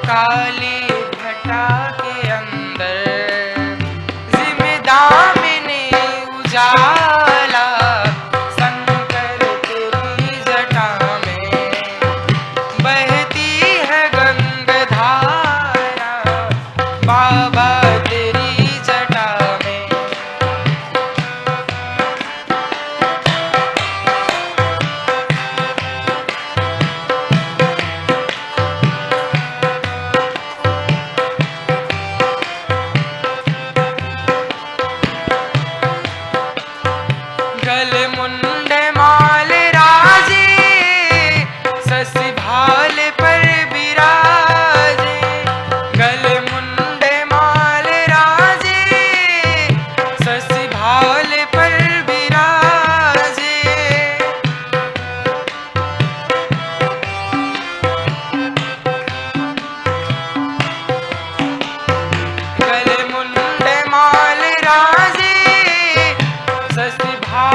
काली घटा के अंदर जिम्मेदामिनी उजाला। शंकर तेरी जटा में बहती है गंगाधारा। बाबा तेरी जटा में,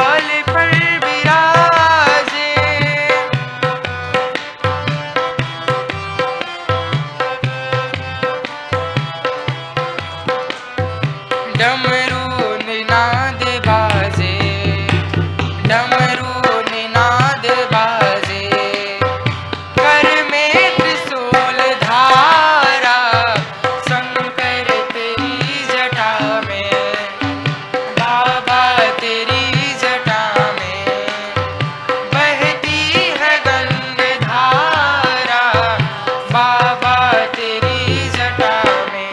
काल पर विराजे। डमरू निनाद बाजे, डमरू निनाद बाजे, कर में त्रिशूल धारा, शंकर तेरी जटा में, बाबा तेरी जटा में, बहती है गंगाधारा, बाबा तेरी जटा में।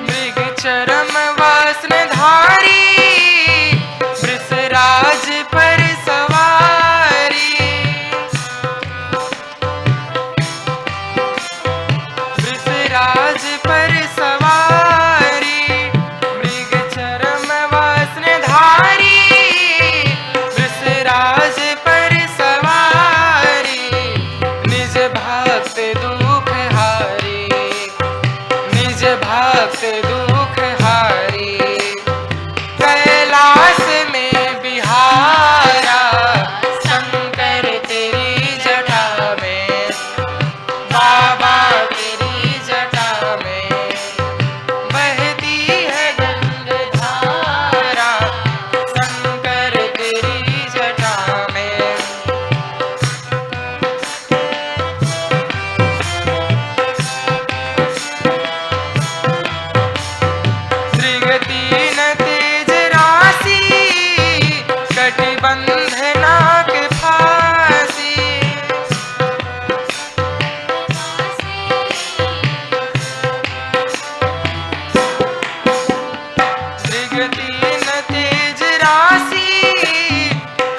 मृग चरम वासनधारी, वृषराज पर सवारी, वृषराज पर सवारी, मृग चरम वासनधारी, वृषराज पर सवारी, निज भक्त दुख हारी, निज भक्त दुख हारी, कैलाश में बिहारा, शंकर तेरी जटा में, बाबा तेरी जटा में, बहती है गंगाधारा, शंकर तेरी जटा में। त्रिगति न तेज राशि, कटिबंधना के फांसी, त्रिगति न तेज राशि,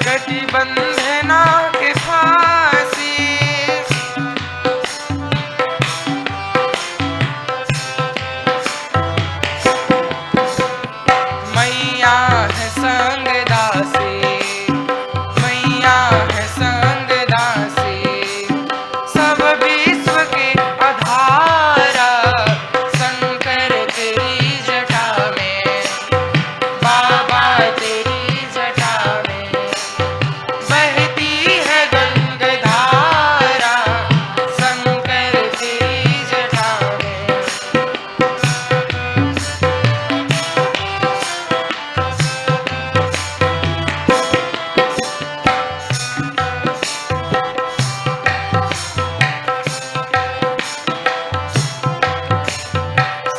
कटिबंधना के फांसी, मैया है संग दासी, मैया है संग दासी, सब विश्व के आधारा, शंकर तेरी जटा में, बाबा तेरी जटा में, बहती है गंगाधारा, शंकर तेरी जटा में।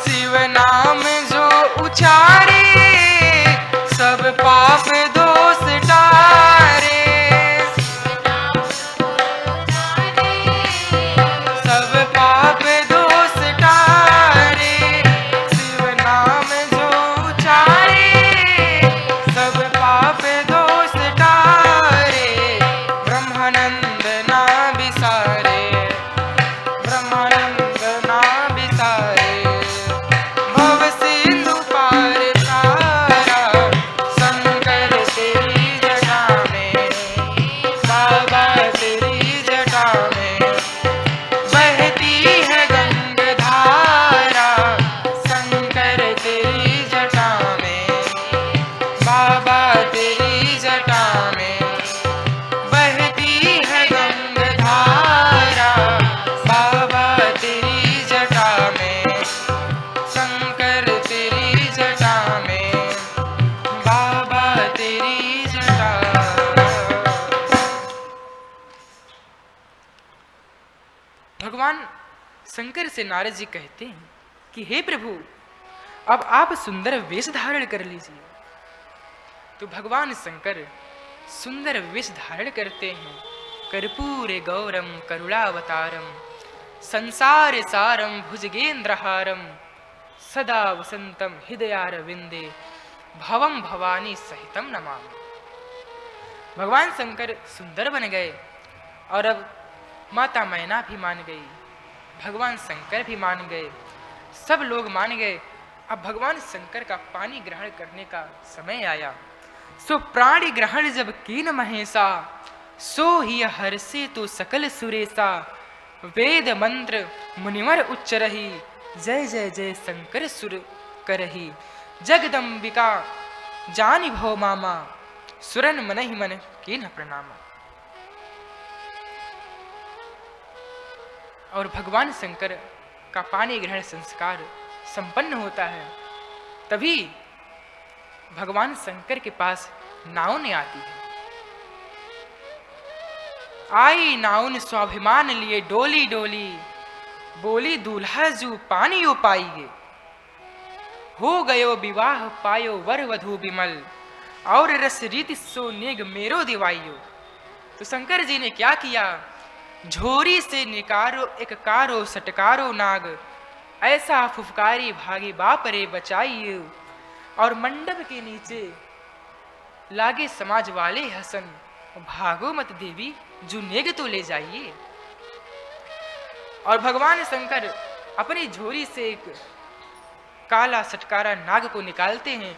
शिव नाम जो उचारे, सब पाप दोष टारे, सब पाप दोष टारे, शिव नाम जो उचारे, सब पाप दोष टारे, ब्रह्मानंद ना बिसारे, ब्रह्मानंद ना बिसारे, भव सिंधु पार तारा, शंकर तेरी जटा में, बाबा तेरी जटा में, बहती है गंगाधारा, शंकर तेरी जटा में, बाबा तेरी जटा में, बहती है गंगाधारा, बाबा तेरी जटा में, शंकर तेरी जटा में, बाबा तेरी जटा। भगवान शंकर से नारद जी कहते हैं कि हे प्रभु, अब आप सुंदर वेश धारण कर लीजिए। तो भगवान शंकर सुंदर वेश धारण करते हैं। कर्पूरे गौरम करुणावतारम, संसार सारम भुजगेंद्रहारम, सदा वसंतम हृदयारविंदे, भवम भवानी सहितम नमामि। भगवान शंकर सुंदर बन गए और अब माता मैना भी मान गई, भगवान शंकर भी मान गए, सब लोग मान गए। अब भगवान शंकर का पानी ग्रहण करने का समय आया। सो प्राणी ग्रहण जब कीन महेशा, सो ही हर्षे तो सकल सुरेशा। वेद मंत्र मुनिवर उच्च रही, जय जय जय शंकर सुर करही। जगदम्बिका जानि भव मामा, सुरन मन ही मन कीन प्रणामा। और भगवान शंकर का पानी ग्रहण संस्कार संपन्न होता है। तभी भगवान शंकर के पास नाउन आती है। आई नाउन स्वाभिमान लिए डोली डोली, बोली दूल्हा जू पानी ओ पाइगे। हो गयो विवाह पायो वर वधु विमल, और रस रीति सो नेग मेरो दिवाइयो। तो शंकर जी ने क्या किया, झोरी से निकारो एक कारो सटकारो नाग, ऐसा फुफकारी भागी बाप रे बचाइयो। और मंडप के नीचे लागे समाज वाले हसन, भागो मत देवी जो नेग तो ले जाइए। और भगवान शंकर अपनी झोरी से एक काला सटकारा नाग को निकालते हैं,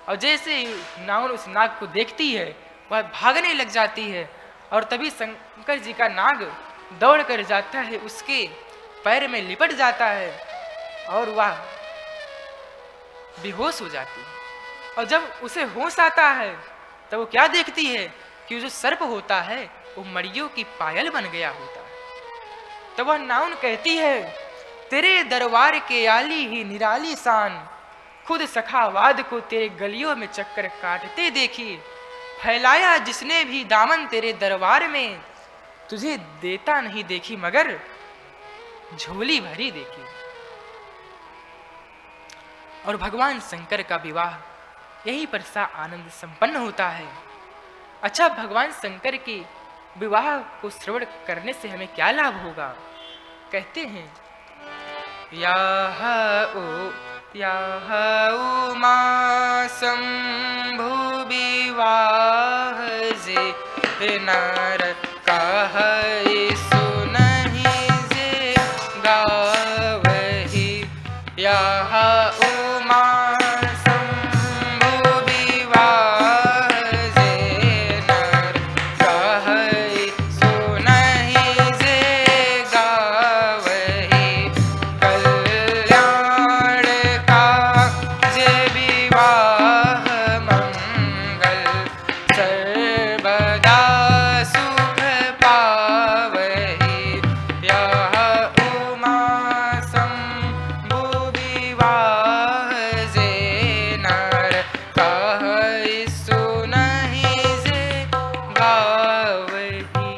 और जैसे ही नाउन उस नाग को देखती है वह भागने लग जाती है। और तभी शंकर जी का नाग दौड़ कर जाता है, उसके पैर में लिपट जाता है और वह बेहोश हो जाती है। और जब उसे होश आता है तब वो क्या देखती है कि जो सर्प होता है वो मड़ियों की पायल बन गया होता है। तब वह नाउन कहती है, तेरे दरबार के आली ही निराली शान, खुद सखावाद को तेरे गलियों में चक्कर काटते देखी। फैलाया जिसने भी दामन तेरे दरबार में, तुझे देता नहीं देखी मगर झोली भरी देखी। और भगवान शंकर का विवाह यही पर सा आनंद संपन्न होता है। अच्छा, भगवान शंकर के विवाह को श्रवण करने से हमें क्या लाभ होगा? कहते हैं, याह उमा शंभु विवाह जे नर कहै सुनहि जे गावहि। याह उमा शंभु विवाह जे नर कहै सुनहि जे गावहि। कल्याण का जे विवाह मंगल, सर्वदा सुख पावहि। यह उमा शंभु विवाह जे नर कहै सुनहि जे गावहि।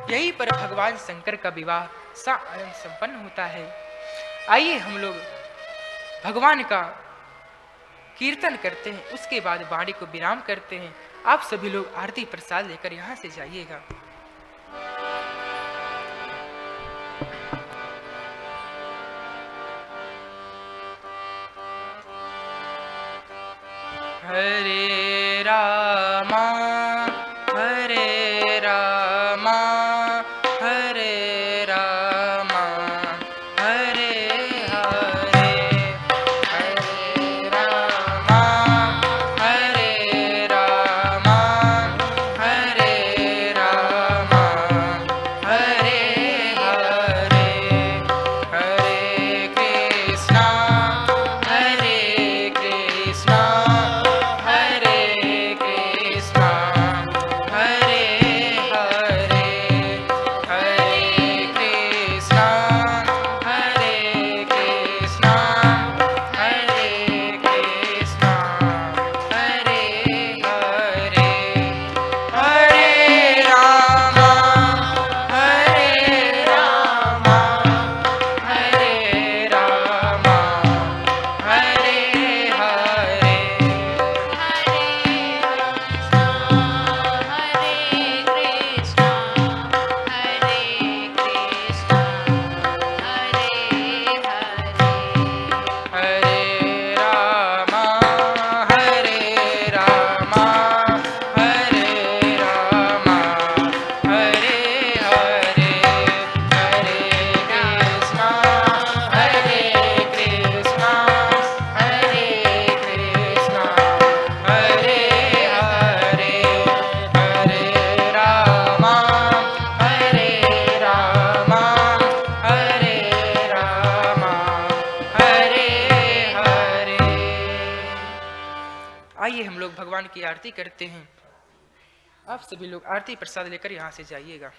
यही पर भगवान शंकर का विवाह सा आनंद संपन्न होता है। आइए हम लोग भगवान का कीर्तन करते हैं, उसके बाद वाणी को विराम करते हैं। आप सभी लोग आरती प्रसाद लेकर यहाँ से जाइएगा। हरे रामा हरे रामा हरे रामा हरे हरे। हरे रामा हरे रामा हरे रामा हम लोग भगवान की आरती करते हैं। आप सभी लोग आरती प्रसाद लेकर यहाँ से जाइएगा।